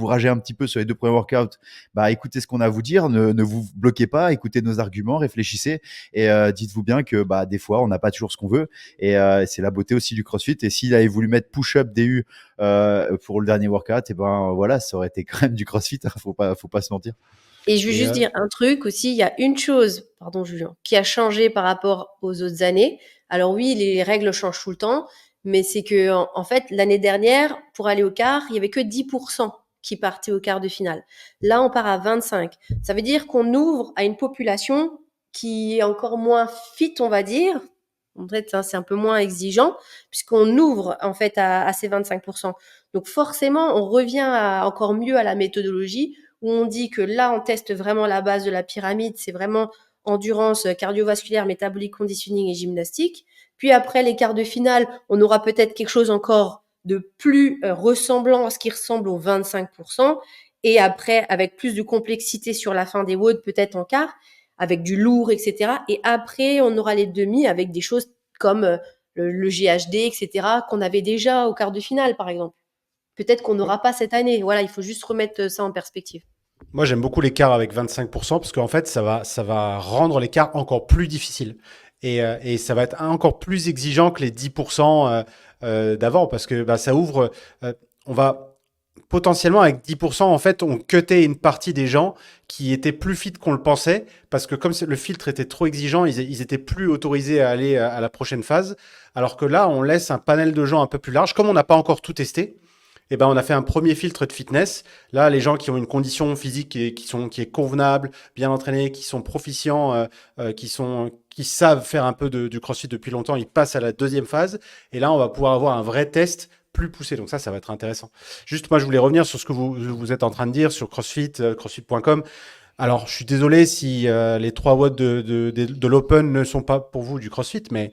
ragez un petit peu sur les 2 premiers workouts, bah, écoutez ce qu'on a à vous dire. Ne vous bloquez pas. Écoutez nos arguments, réfléchissez et dites-vous bien que bah, des fois, on n'a pas toujours ce qu'on veut. Et c'est la beauté aussi du CrossFit. Et s'il avait voulu mettre push-up, DU pour le dernier workout, et ben voilà, ça aurait été quand même du CrossFit. Faut pas se mentir. Et je veux Et juste dire un truc aussi, il y a une chose, pardon Julien, qui a changé par rapport aux autres années. Alors oui, les règles changent tout le temps, mais c'est que en fait, l'année dernière, pour aller au quart, il y avait que 10% qui partaient au quart de finale. Là, on part à 25. Ça veut dire qu'on ouvre à une population qui est encore moins fit, on va dire. En fait, hein, c'est un peu moins exigeant puisqu'on ouvre en fait à ces 25%. Donc forcément, on revient encore mieux à la méthodologie où on dit que là, on teste vraiment la base de la pyramide, c'est vraiment endurance cardiovasculaire, métabolique, conditioning et gymnastique. Puis après les quarts de finale, on aura peut-être quelque chose encore de plus ressemblant à ce qui ressemble aux 25%. Et après, avec plus de complexité sur la fin des WOD, peut-être en quart, avec du lourd, etc. Et après, on aura les demi avec des choses comme le GHD, etc., qu'on avait déjà au quart de finale, par exemple. Peut-être qu'on n'aura pas cette année. Voilà, il faut juste remettre ça en perspective. moi, j'aime beaucoup l'écart avec 25% parce qu'en fait, ça va rendre l'écart encore plus difficile. Et ça va être encore plus exigeant que les 10% d'avant parce que bah, ça ouvre. On va potentiellement, avec 10%, en fait, on cutait une partie des gens qui étaient plus fit qu'on le pensait parce que comme le filtre était trop exigeant, ils étaient plus autorisés à aller à la prochaine phase. Alors que là, on laisse un panel de gens un peu plus large. Comme on n'a pas encore tout testé, eh ben, on a fait un premier filtre de fitness. Là, les gens qui ont une condition physique qui est convenable, bien entraînés, qui sont proficients, qui savent faire un peu du CrossFit depuis longtemps, ils passent à la deuxième phase. Et là, on va pouvoir avoir un vrai test plus poussé. Donc ça va être intéressant. Juste, moi, je voulais revenir sur ce que vous êtes en train de dire sur CrossFit, crossfit.com. Alors, je suis désolé si les 3 watts de l'Open ne sont pas pour vous du CrossFit, mais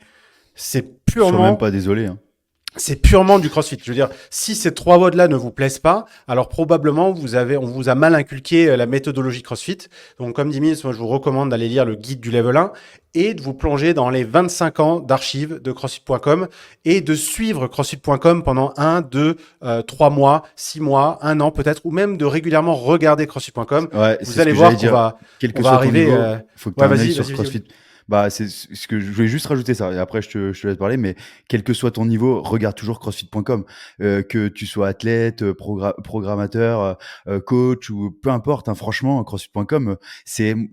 c'est Je suis même purement pas désolé, hein. c'est purement du CrossFit. Je veux dire, si ces 3 WOD-là ne vous plaisent pas, alors probablement on vous a mal inculqué la méthodologie CrossFit. Donc, comme dit Mills, moi, je vous recommande d'aller lire le guide du level 1 et de vous plonger dans les 25 ans d'archives de CrossFit.com et de suivre CrossFit.com pendant 1, 2, 3 mois, 6 mois, 1 an peut-être, ou même de régulièrement regarder CrossFit.com. Ouais, Vous c'est ce allez que j'allais voir qu'on dire. Quel on que va soit ton arriver. niveau, faut que tu aies Ouais, un œil vas-y, sur vas-y, vas-y. CrossFit. Bah, c'est ce que je voulais juste rajouter ça. Et après, je te laisse parler. Mais quel que soit ton niveau, regarde toujours CrossFit.com. Que tu sois athlète, programmateur, coach ou peu importe. Hein, franchement, CrossFit.com,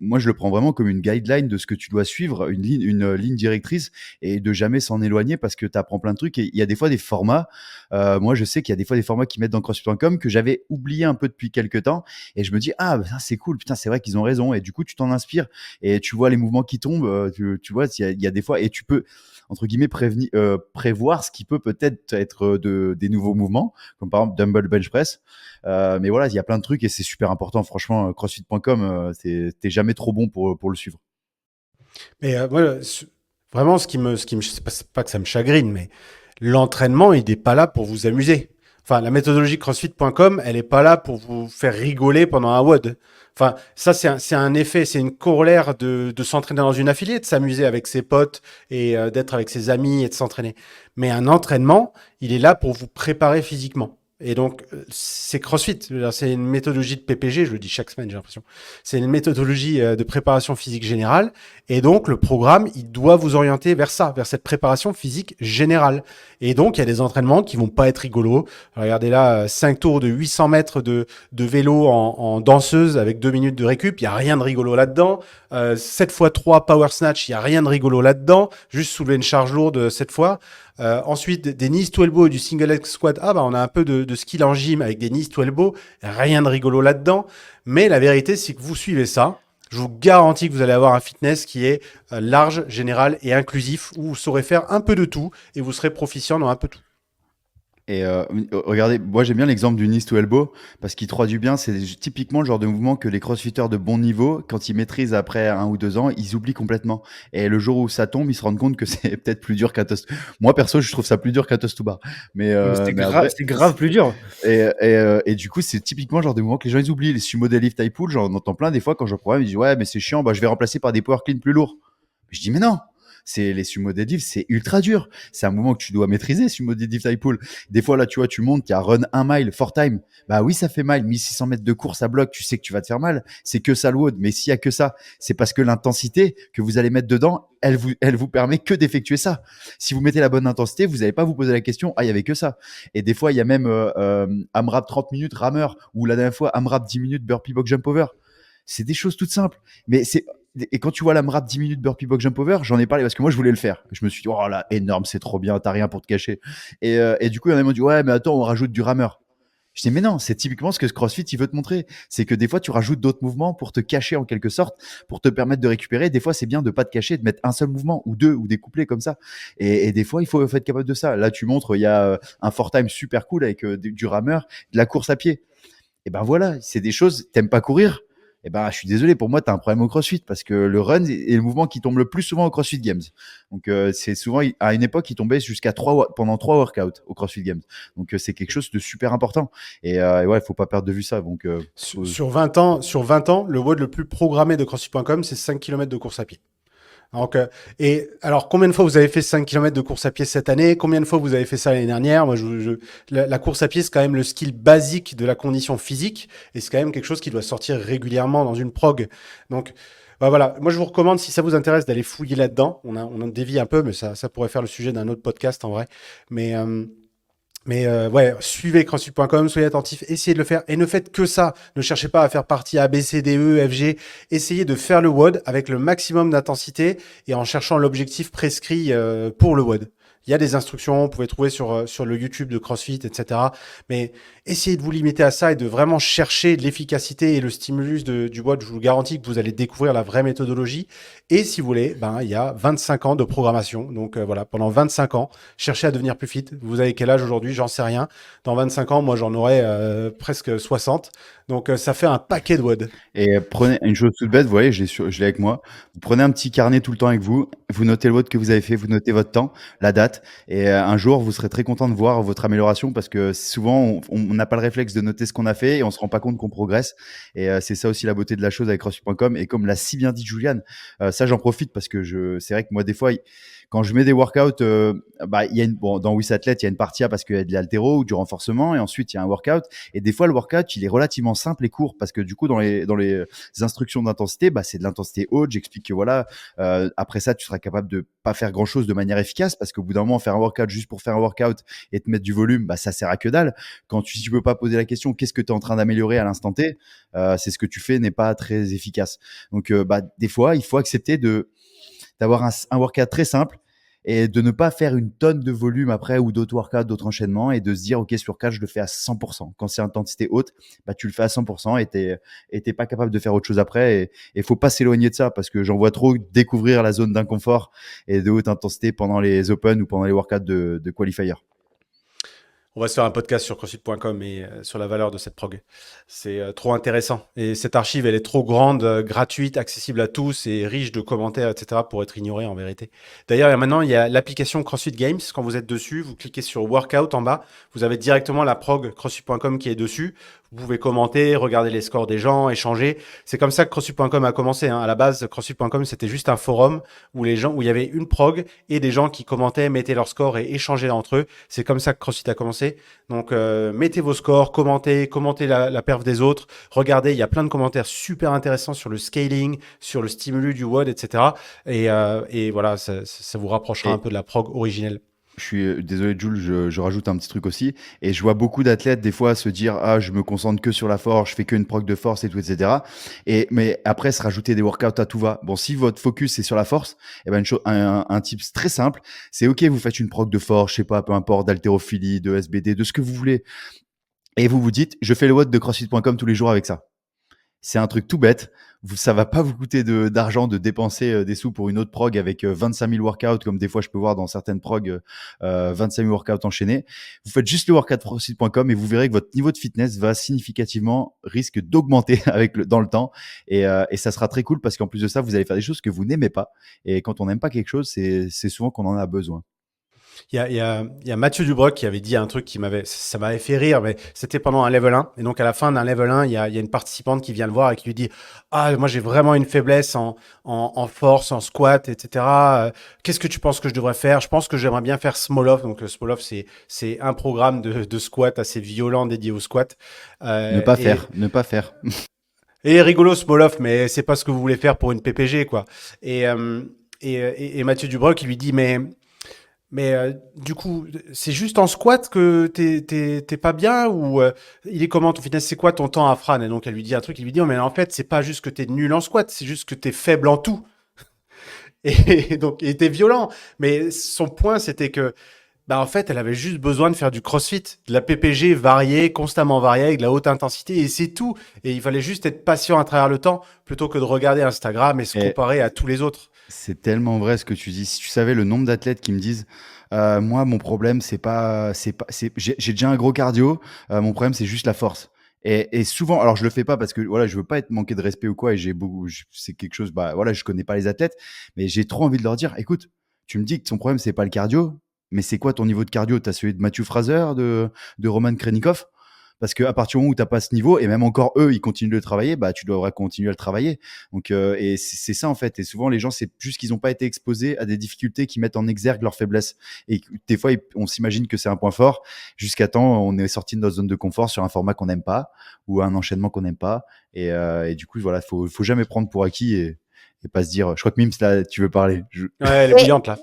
moi, je le prends vraiment comme une guideline de ce que tu dois suivre, une ligne directrice et de jamais s'en éloigner parce que tu apprends plein de trucs. Et il y a des fois des formats. Moi, je sais qu'il y a des fois des formats qui mettent dans CrossFit.com que j'avais oublié un peu depuis quelques temps. Et je me dis, ah, bah, c'est cool. Putain, c'est vrai qu'ils ont raison. Et du coup, tu t'en inspires et tu vois les mouvements qui tombent, tu vois, il y a des fois, et tu peux, entre guillemets, prévoir ce qui peut peut-être être des nouveaux mouvements, comme par exemple Dumbbell Bench Press. Mais voilà, il y a plein de trucs et c'est super important. Franchement, CrossFit.com, t'es jamais trop bon pour le suivre. Mais moi, vraiment, c'est pas que ça me chagrine, mais l'entraînement, il n'est pas là pour vous amuser. Enfin, la méthodologie CrossFit.com, elle est pas là pour vous faire rigoler pendant un WOD. Enfin, ça, c'est un effet, c'est une corollaire de s'entraîner dans une affiliée, de s'amuser avec ses potes et d'être avec ses amis et de s'entraîner. Mais un entraînement, il est là pour vous préparer physiquement. Et donc, c'est CrossFit. Je veux dire, c'est une méthodologie de PPG, je le dis chaque semaine, j'ai l'impression. C'est une méthodologie de préparation physique générale. Et donc, le programme, il doit vous orienter vers ça, vers cette préparation physique générale. Et donc, il y a des entraînements qui vont pas être rigolos. Regardez là, 5 tours de 800 mètres de vélo en danseuse avec 2 minutes de récup. Il y a rien de rigolo là-dedans. 7 x 3 power snatch, il y a rien de rigolo là-dedans. Juste soulever une charge lourde 7 fois. Ensuite, des knees to elbow et du single leg squat. Ah, bah, on a un peu de skill en gym avec des knees to elbow. Rien de rigolo là-dedans. Mais la vérité, c'est que vous suivez ça. Je vous garantis que vous allez avoir un fitness qui est large, général et inclusif, où vous saurez faire un peu de tout et vous serez proficient dans un peu tout. Et regardez, moi j'aime bien l'exemple du knee to elbow parce qu'il traduit bien, c'est typiquement le genre de mouvement que les crossfitters de bon niveau, quand ils maîtrisent après 1 ou 2 ans, ils oublient complètement. Et le jour où ça tombe, ils se rendent compte que c'est peut-être plus dur qu'un toast. Moi perso, je trouve ça plus dur qu'un toast to bar. Mais après, C'est grave plus dur. et du coup, c'est typiquement le genre de mouvement que les gens ils oublient. Les sumo deadlift high pull, j'en entends plein des fois quand je programme, ils disent ouais, mais c'est chiant, bah je vais remplacer par des power clean plus lourds. Je dis mais non, c'est les sumo deadlift, c'est ultra dur. C'est un mouvement que tu dois maîtriser, sumo deadlift high pull. Des fois là, tu vois, tu montes, tu as run 1 mile, 4 time. Bah oui, ça fait mal. 1600 mètres de course à bloc, tu sais que tu vas te faire mal. C'est que ça le WOD. Mais s'il y a que ça, c'est parce que l'intensité que vous allez mettre dedans, elle vous permet que d'effectuer ça. Si vous mettez la bonne intensité, vous n'allez pas vous poser la question, ah, il y avait que ça. Et des fois, il y a même AMRAP 30 minutes rameur ou la dernière fois AMRAP 10 minutes burpee box jump over. C'est des choses toutes simples. Mais c'est et quand tu vois l'AMRAP 10 minutes burpee box jump over, j'en ai parlé parce que moi je voulais le faire. Je me suis dit, oh là, énorme, c'est trop bien, t'as rien pour te cacher. Et du coup, il y en a qui m'ont dit, ouais, mais attends, on rajoute du rameur. Je dis, mais non, c'est typiquement ce que CrossFit il veut te montrer. C'est que des fois, tu rajoutes d'autres mouvements pour te cacher en quelque sorte, pour te permettre de récupérer. Des fois, c'est bien de pas te cacher, de mettre un seul mouvement ou deux ou des couplets comme ça. Et des fois, il faut être capable de ça. Là, tu montres, il y a un 4-time super cool avec du rameur, de la course à pied. Et ben voilà, c'est des choses, t'aimes pas courir, et ben je suis désolé, pour moi, tu as un problème au CrossFit parce que le run est le mouvement qui tombe le plus souvent au CrossFit Games. Donc c'est souvent, à une époque, il tombait jusqu'à pendant 3 workouts au CrossFit Games. Donc c'est quelque chose de super important. Et ouais, il faut pas perdre de vue ça. Donc, Sur 20 ans, le WOD le plus programmé de CrossFit.com, c'est 5 km de course à pied. Donc, et alors, combien de fois vous avez fait 5 km de course à pied cette année? Combien de fois vous avez fait ça l'année dernière? Moi, la course à pied, c'est quand même le skill basique de la condition physique et c'est quand même quelque chose qui doit sortir régulièrement dans une prog. Donc, bah voilà. Moi, je vous recommande, si ça vous intéresse, d'aller fouiller là-dedans. On en dévie un peu, mais ça pourrait faire le sujet d'un autre podcast en vrai. Mais ouais, suivez CrossFit.com, soyez attentifs, essayez de le faire et ne faites que ça. Ne cherchez pas à faire partie A, B, C, D, E, F, G. Essayez de faire le WOD avec le maximum d'intensité et en cherchant l'objectif prescrit pour le WOD. Il y a des instructions, vous pouvez trouver sur le YouTube de CrossFit, etc. Mais essayez de vous limiter à ça et de vraiment chercher de l'efficacité et le stimulus du WOD. Je vous garantis que vous allez découvrir la vraie méthodologie. Et si vous voulez, il y a 25 ans de programmation. Donc voilà, pendant 25 ans, cherchez à devenir plus fit. Vous avez quel âge aujourd'hui? J'en sais rien. Dans 25 ans, moi, j'en aurai presque 60. Donc ça fait un paquet de WOD. et prenez une chose toute bête, vous voyez, je l'ai avec moi. Vous prenez un petit carnet tout le temps avec vous. Vous notez le WOD que vous avez fait, vous notez votre temps, la date. Et un jour, vous serez très content de voir votre amélioration parce que souvent, on n'a pas le réflexe de noter ce qu'on a fait et on se rend pas compte qu'on progresse. Et c'est ça aussi la beauté de la chose avec CrossFit.com. Et comme l'a si bien dit Juliane, ça, j'en profite parce que c'est vrai que moi, des fois, quand je mets des workouts, il y a dans WissAthlete, il y a une partie A parce qu'il y a de l'haltéro ou du renforcement et ensuite il y a un workout. Et des fois, le workout, il est relativement simple et court parce que du coup, dans les instructions d'intensité, c'est de l'intensité haute. J'explique que voilà, après ça, tu seras capable de pas faire grand chose de manière efficace parce qu'au bout d'un moment, faire un workout juste pour faire un workout et te mettre du volume, ça sert à que dalle. Quand tu peux pas poser la question, qu'est-ce que tu es en train d'améliorer à l'instant T, c'est ce que tu fais n'est pas très efficace. Donc, des fois, il faut accepter d'avoir un workout très simple et de ne pas faire une tonne de volume après ou d'autres workouts, d'autres enchaînements et de se dire, OK, sur 4, je le fais à 100%. Quand c'est intensité haute, tu le fais à 100% et t'es pas capable de faire autre chose après. Et faut pas s'éloigner de ça parce que j'en vois trop découvrir la zone d'inconfort et de haute intensité pendant les Open ou pendant les workouts de qualifier. On va se faire un podcast sur CrossFit.com et sur la valeur de cette prog. C'est trop intéressant. Et cette archive, elle est trop grande, gratuite, accessible à tous et riche de commentaires, etc. pour être ignorée en vérité. D'ailleurs, maintenant, il y a l'application CrossFit Games. Quand vous êtes dessus, vous cliquez sur Workout en bas. Vous avez directement la prog CrossFit.com qui est dessus. Vous pouvez commenter, regarder les scores des gens, échanger. C'est comme ça que CrossFit.com a commencé. À la base, CrossFit.com, c'était juste un forum où il y avait une prog et des gens qui commentaient, mettaient leurs scores et échangeaient entre eux. C'est comme ça que CrossFit a commencé. Donc, mettez vos scores, commentez la perf des autres. Regardez, il y a plein de commentaires super intéressants sur le scaling, sur le stimulus du WOD, etc. Et voilà, ça vous rapprochera un peu de la prog originelle. Je suis désolé, Jules, je rajoute un petit truc aussi. Et je vois beaucoup d'athlètes, des fois, se dire, ah, je me concentre que sur la force, je fais qu'une prog de force et tout, etc. Mais après, se rajouter des workouts à tout va. Bon, si votre focus est sur la force, eh ben, un tip très simple, c'est OK, vous faites une prog de force, je sais pas, peu importe, d'haltérophilie, de SBD, de ce que vous voulez. Et vous vous dites, je fais le WOD de CrossFit.com tous les jours avec ça. C'est un truc tout bête. Ça va pas vous coûter d'argent de dépenser des sous pour une autre prog avec 25 000 workouts, comme des fois je peux voir dans certaines prog 25 000 workouts enchaînés. Vous faites juste le workout CrossFit.com et vous verrez que votre niveau de fitness va significativement risque d'augmenter dans le temps. Et ça sera très cool parce qu'en plus de ça, vous allez faire des choses que vous n'aimez pas. Et quand on n'aime pas quelque chose, c'est souvent qu'on en a besoin. Il y a Mathieu Dubroc qui avait dit un truc ça m'avait fait rire, mais c'était pendant un level 1. Et donc, à la fin d'un level 1, il y a une participante qui vient le voir et qui lui dit, ah, moi, j'ai vraiment une faiblesse en force, en squat, etc. Qu'est-ce que tu penses que je devrais faire? Je pense que j'aimerais bien faire small off. Donc, le small off, c'est un programme de squat assez violent dédié au squat. Ne pas faire. Et rigolo small off, mais c'est pas ce que vous voulez faire pour une PPG, quoi. Et Mathieu Dubroc, il lui dit, mais du coup, c'est juste en squat que t'es pas bien ou il est comment ton fitness? C'est quoi ton temps à Fran? Et donc elle lui dit un truc, il lui dit, oh, mais en fait, c'est pas juste que t'es nul en squat, c'est juste que t'es faible en tout. Et donc, il était violent. Mais son point, c'était que, bah, en fait, elle avait juste besoin de faire du CrossFit, de la PPG variée, constamment variée, avec de la haute intensité, et c'est tout. Et il fallait juste être patient à travers le temps, plutôt que de regarder Instagram et se comparer à tous les autres. C'est tellement vrai ce que tu dis. Si tu savais le nombre d'athlètes qui me disent, moi, mon problème, j'ai déjà un gros cardio. Mon problème, c'est juste la force. Et souvent, alors je le fais pas parce que voilà, je veux pas être manqué de respect ou quoi. Et c'est quelque chose, bah voilà, je connais pas les athlètes, mais j'ai trop envie de leur dire, écoute, tu me dis que ton problème c'est pas le cardio, mais c'est quoi ton niveau de cardio? T'as celui de Mathieu Fraser, de Roman Krenikov? Parce qu'à partir du moment où tu n'as pas ce niveau, et même encore eux, ils continuent de le travailler, bah, tu devrais continuer à le travailler. Donc, et c'est ça en fait. Et souvent, les gens, c'est juste qu'ils n'ont pas été exposés à des difficultés qui mettent en exergue leur faiblesse. Et des fois, on s'imagine que c'est un point fort. Jusqu'à temps, on est sorti de notre zone de confort sur un format qu'on n'aime pas ou un enchaînement qu'on n'aime pas. Et du coup, voilà, faut jamais prendre pour acquis et pas se dire. Je crois que Mims, là, tu veux parler. Ouais, elle est bouillante là.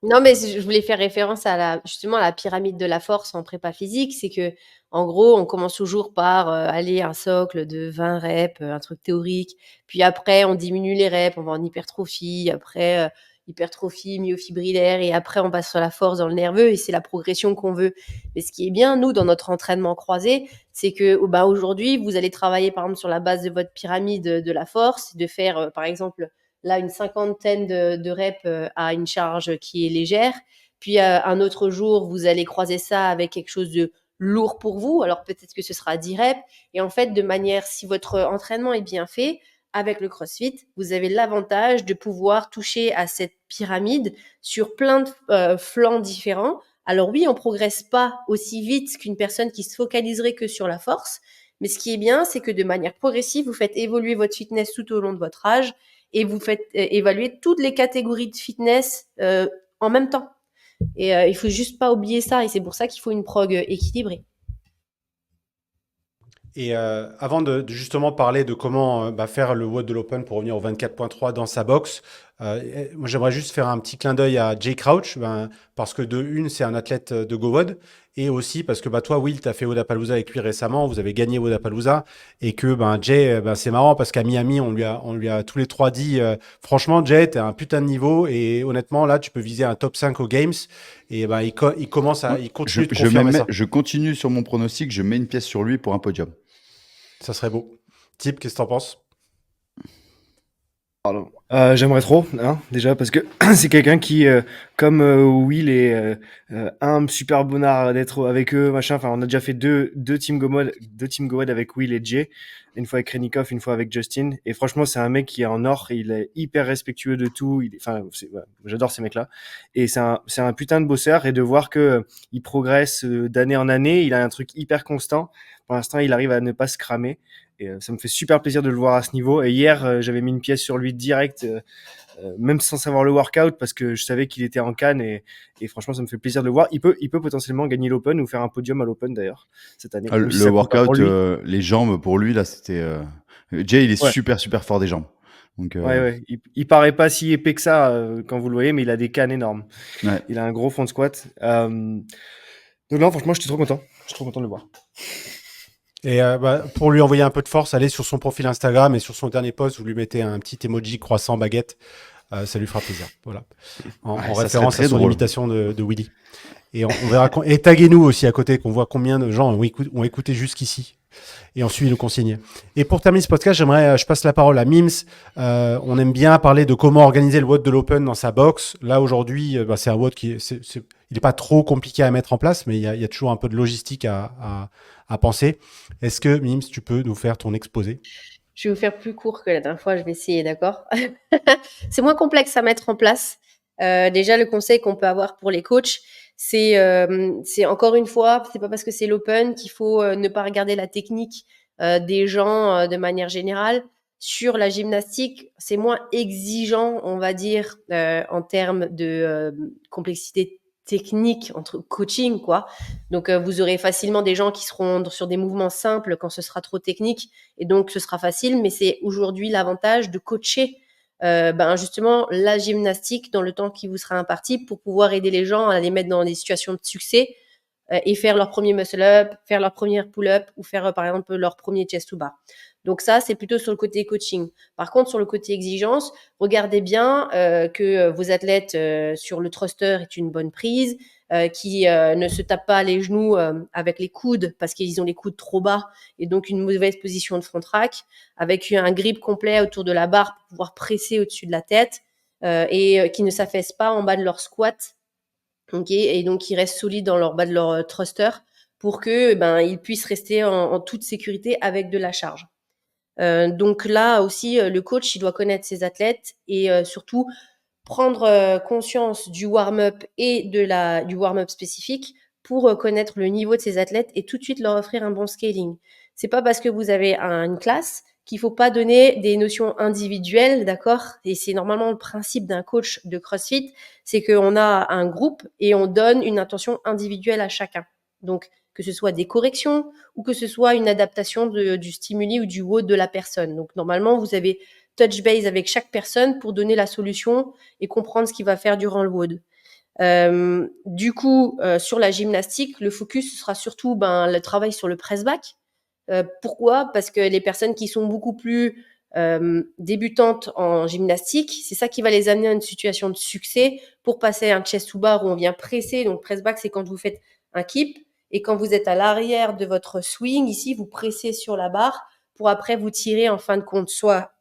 Non, mais je voulais faire référence justement à la pyramide de la force en prépa physique. C'est que, en gros, on commence toujours par aller un socle de 20 reps, un truc théorique. Puis après, on diminue les reps, on va en hypertrophie. Après, hypertrophie myofibrillaire. Et après, on passe sur la force dans le nerveux. Et c'est la progression qu'on veut. Mais ce qui est bien, nous, dans notre entraînement croisé, c'est que aujourd'hui, vous allez travailler, par exemple, sur la base de votre pyramide de la force, de faire, par exemple, là, une cinquantaine de reps à une charge qui est légère. Puis un autre jour, vous allez croiser ça avec quelque chose de lourd pour vous. Alors peut-être que ce sera 10 reps. Et en fait, de manière, si votre entraînement est bien fait, avec le CrossFit, vous avez l'avantage de pouvoir toucher à cette pyramide sur plein de flancs différents. Alors oui, on progresse pas aussi vite qu'une personne qui se focaliserait que sur la force. Mais ce qui est bien, c'est que de manière progressive, vous faites évoluer votre fitness tout au long de votre âge et vous faites évaluer toutes les catégories de fitness en même temps. Et il faut juste pas oublier ça. Et c'est pour ça qu'il faut une prog équilibrée. Et avant de justement parler de comment faire le WOD de l'Open pour revenir au 24.3 dans sa box, moi j'aimerais juste faire un petit clin d'œil à Jay Crouch, parce que de une, c'est un athlète de GoWOD, et aussi parce que toi, Will, tu as fait Wodapalooza avec lui récemment, vous avez gagné Wodapalooza, et que Jay, c'est marrant parce qu'à Miami, on lui a tous les trois dit, franchement, Jay, t'es un putain de niveau, et honnêtement, là, tu peux viser un top 5 aux Games, et il continue de confirmer ça. Je continue sur mon pronostic, je mets une pièce sur lui pour un podium. Ça serait beau. Tip, qu'est-ce que t'en penses? Pardon. J'aimerais trop, hein, déjà, parce que c'est quelqu'un qui, comme Will et un super bonheur d'être avec eux, machin. Enfin, on a déjà fait deux Team Go Mode, deux Team Go Mode avec Will et Jay, une fois avec Renikoff, une fois avec Justin. Et franchement, c'est un mec qui est en or. Il est hyper respectueux de tout. Ouais, j'adore ces mecs-là. Et c'est un putain de bosseur. Et de voir que il progresse d'année en année, il a un truc hyper constant. Pour l'instant, il arrive à ne pas se cramer. Et ça me fait super plaisir de le voir à ce niveau. Et hier, j'avais mis une pièce sur lui direct, même sans savoir le workout, parce que je savais qu'il était en canne. Et franchement, ça me fait plaisir de le voir. Il peut potentiellement gagner l'Open ou faire un podium à l'Open d'ailleurs cette année, Ah, même si le ça compte pas pour workout, lui. les jambes pour lui là, c'était. Jay, il est Ouais, super super fort des jambes. Donc ouais. Il paraît pas si épais que ça quand vous le voyez, mais il a des cannes énormes. ouais. Il a un gros fond de squat. Donc non, franchement, je suis trop content. Je suis trop content de le voir. Et pour lui envoyer un peu de force, allez sur son profil Instagram et sur son dernier post, vous lui mettez un petit emoji croissant baguette. Ça lui fera plaisir. Voilà. En Ouais, ça serait référence à très son drôle. imitation de Willy. Et on verra. Et taguez-nous aussi à côté, qu'on voit combien de gens ont écouté jusqu'ici. Et on suit le consigne. Et pour terminer ce podcast, je passe la parole à Mims. On aime bien parler de comment organiser le WOD de l'Open dans sa box. Là, aujourd'hui, c'est un WOD il n'est pas trop compliqué à mettre en place, mais il y a toujours un peu de logistique à penser. Est-ce que, Mims, tu peux nous faire ton exposé? Je vais vous faire plus court que la dernière fois, je vais essayer, d'accord? C'est moins complexe à mettre en place. Déjà, le conseil qu'on peut avoir pour les coachs, c'est encore une fois, c'est pas parce que c'est l'open qu'il faut ne pas regarder la technique des gens de manière générale. Sur la gymnastique, c'est moins exigeant, on va dire, en termes de complexité technique entre coaching, quoi. Donc, vous aurez facilement des gens qui seront sur des mouvements simples quand ce sera trop technique, et donc ce sera facile. Mais c'est aujourd'hui l'avantage de coacher justement la gymnastique dans le temps qui vous sera imparti pour pouvoir aider les gens à les mettre dans des situations de succès et faire leur premier muscle-up, faire leur première pull-up ou faire par exemple leur premier chest to bar. Donc ça, c'est plutôt sur le côté coaching. Par contre, sur le côté exigence, regardez bien que vos athlètes sur le thruster est une bonne prise, qui ne se tapent pas les genoux avec les coudes parce qu'ils ont les coudes trop bas et donc une mauvaise position de front rack, avec un grip complet autour de la barre pour pouvoir presser au-dessus de la tête et qui ne s'affaissent pas en bas de leur squat. Okay, et donc ils restent solides dans leur bas de leur thruster pour que ils puissent rester en toute sécurité avec de la charge. Donc là aussi, le coach il doit connaître ses athlètes et surtout prendre conscience du warm-up et du warm-up spécifique pour connaître le niveau de ses athlètes et tout de suite leur offrir un bon scaling. C'est pas parce que vous avez une classe qu'il faut pas donner des notions individuelles, d'accord? Et c'est normalement le principe d'un coach de CrossFit, c'est qu'on a un groupe et on donne une intention individuelle à chacun. Donc, que ce soit des corrections ou que ce soit une adaptation du stimuli ou du WOD de la personne. Donc, normalement, vous avez touch base avec chaque personne pour donner la solution et comprendre ce qu'il va faire durant le WOD. Du coup, sur la gymnastique, le focus sera surtout le travail sur le press back. Pourquoi? Parce que les personnes qui sont beaucoup plus débutantes en gymnastique, c'est ça qui va les amener à une situation de succès pour passer un chest to bar où on vient presser. Donc press back, c'est quand vous faites un keep et quand vous êtes à l'arrière de votre swing, ici, vous pressez sur la barre pour après vous tirer en fin de compte, soit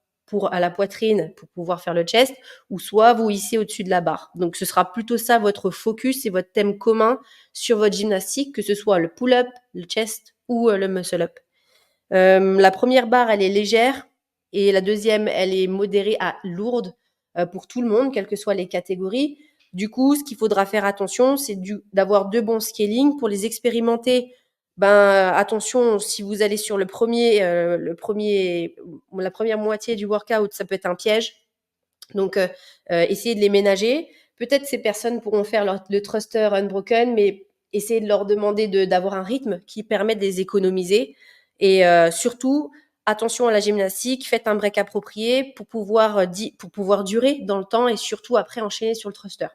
à la poitrine pour pouvoir faire le chest, ou soit vous ici au-dessus de la barre. Donc ce sera plutôt ça votre focus et votre thème commun sur votre gymnastique, que ce soit le pull-up, le chest ou le muscle-up. La première barre, elle est légère et la deuxième, elle est modérée à lourde pour tout le monde, quelles que soient les catégories. Du coup, ce qu'il faudra faire attention, c'est d'avoir deux bons scaling pour les expérimenter. Attention, si vous allez sur la première moitié du workout, ça peut être un piège. Donc, essayez de les ménager. Peut-être ces personnes pourront faire le thruster unbroken, mais essayez de leur demander d'avoir un rythme qui permet de les économiser. Et surtout, attention à la gymnastique, faites un break approprié pour pouvoir durer dans le temps et surtout après enchaîner sur le thruster.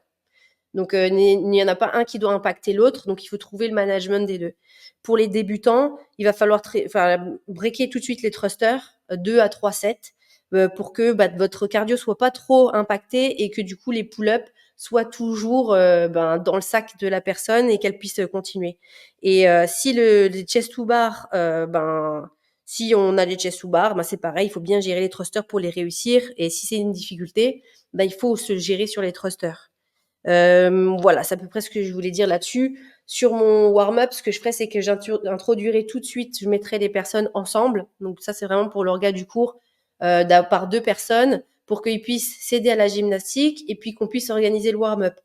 Donc, il n'y en a pas un qui doit impacter l'autre, donc il faut trouver le management des deux. Pour les débutants, il va falloir breaker tout de suite les thrusters, 2 à 3 sets, pour que votre cardio soit pas trop impacté et que du coup les pull-ups soient toujours dans le sac de la personne et qu'elle puisse continuer. Et si les chest to bar, Si on a les chest to bar, c'est pareil, il faut bien gérer les thrusters pour les réussir. Et si c'est une difficulté, il faut se gérer sur les thrusters. Voilà, c'est à peu près ce que je voulais dire là-dessus. Sur mon warm-up, ce que je ferais, c'est que j'introduirais tout de suite, je mettrais les personnes ensemble. Donc ça, c'est vraiment pour l'orga du cours, par 2 personnes, pour qu'ils puissent s'aider à la gymnastique et puis qu'on puisse organiser le warm-up.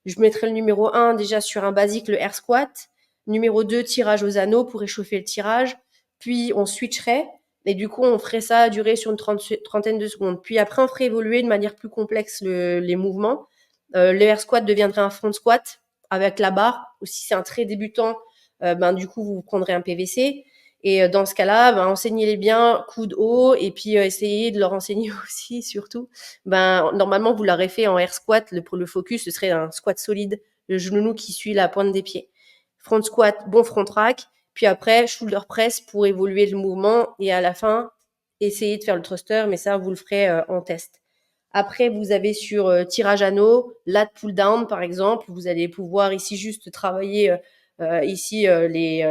Je mettrais le numéro 1 déjà sur un basique, le air squat. Numéro 2, tirage aux anneaux pour échauffer le tirage. Puis on switcherait. Et du coup, on ferait ça durer sur une trentaine de secondes. Puis après, on ferait évoluer de manière plus complexe les mouvements. Le air squat deviendrait un front squat avec la barre. Ou si c'est un très débutant, du coup, vous prendrez un PVC. Et dans ce cas-là, enseignez-les bien, coude haut, et puis essayez de leur enseigner aussi, surtout. Normalement, vous l'aurez fait en air squat. Le focus, ce serait un squat solide, le genou qui suit la pointe des pieds. Front squat, bon front rack. Puis après, shoulder press pour évoluer le mouvement. Et à la fin, essayez de faire le thruster, mais ça, vous le ferez en test. Après, vous avez sur tirage anneau, lat pull down par exemple. Vous allez pouvoir ici juste travailler ici les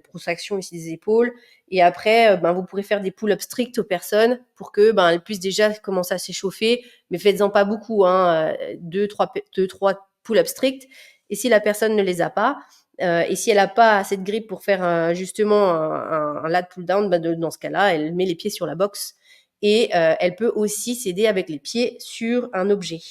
protractions ici des épaules. Et après, vous pourrez faire des pull-ups stricts aux personnes pour que elles puissent déjà commencer à s'échauffer. Mais faites-en pas beaucoup, 2-3 pull-ups stricts. Et si la personne ne les a pas, et si elle n'a pas assez de grip pour faire justement un lat pull down, dans ce cas-là, elle met les pieds sur la boxe. Et elle peut aussi s'aider avec les pieds sur un objet.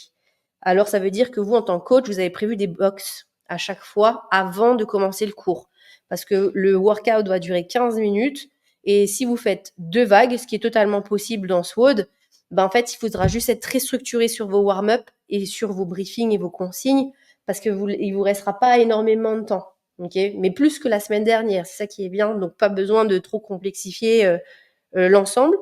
Alors, ça veut dire que vous, en tant que coach, vous avez prévu des box à chaque fois avant de commencer le cours. Parce que le workout doit durer 15 minutes. Et si vous faites 2 vagues, ce qui est totalement possible dans SWOD, en fait, il faudra juste être très structuré sur vos warm-up et sur vos briefings et vos consignes parce que il vous restera pas énormément de temps. Okay, mais plus que la semaine dernière, c'est ça qui est bien. Donc, pas besoin de trop complexifier l'ensemble.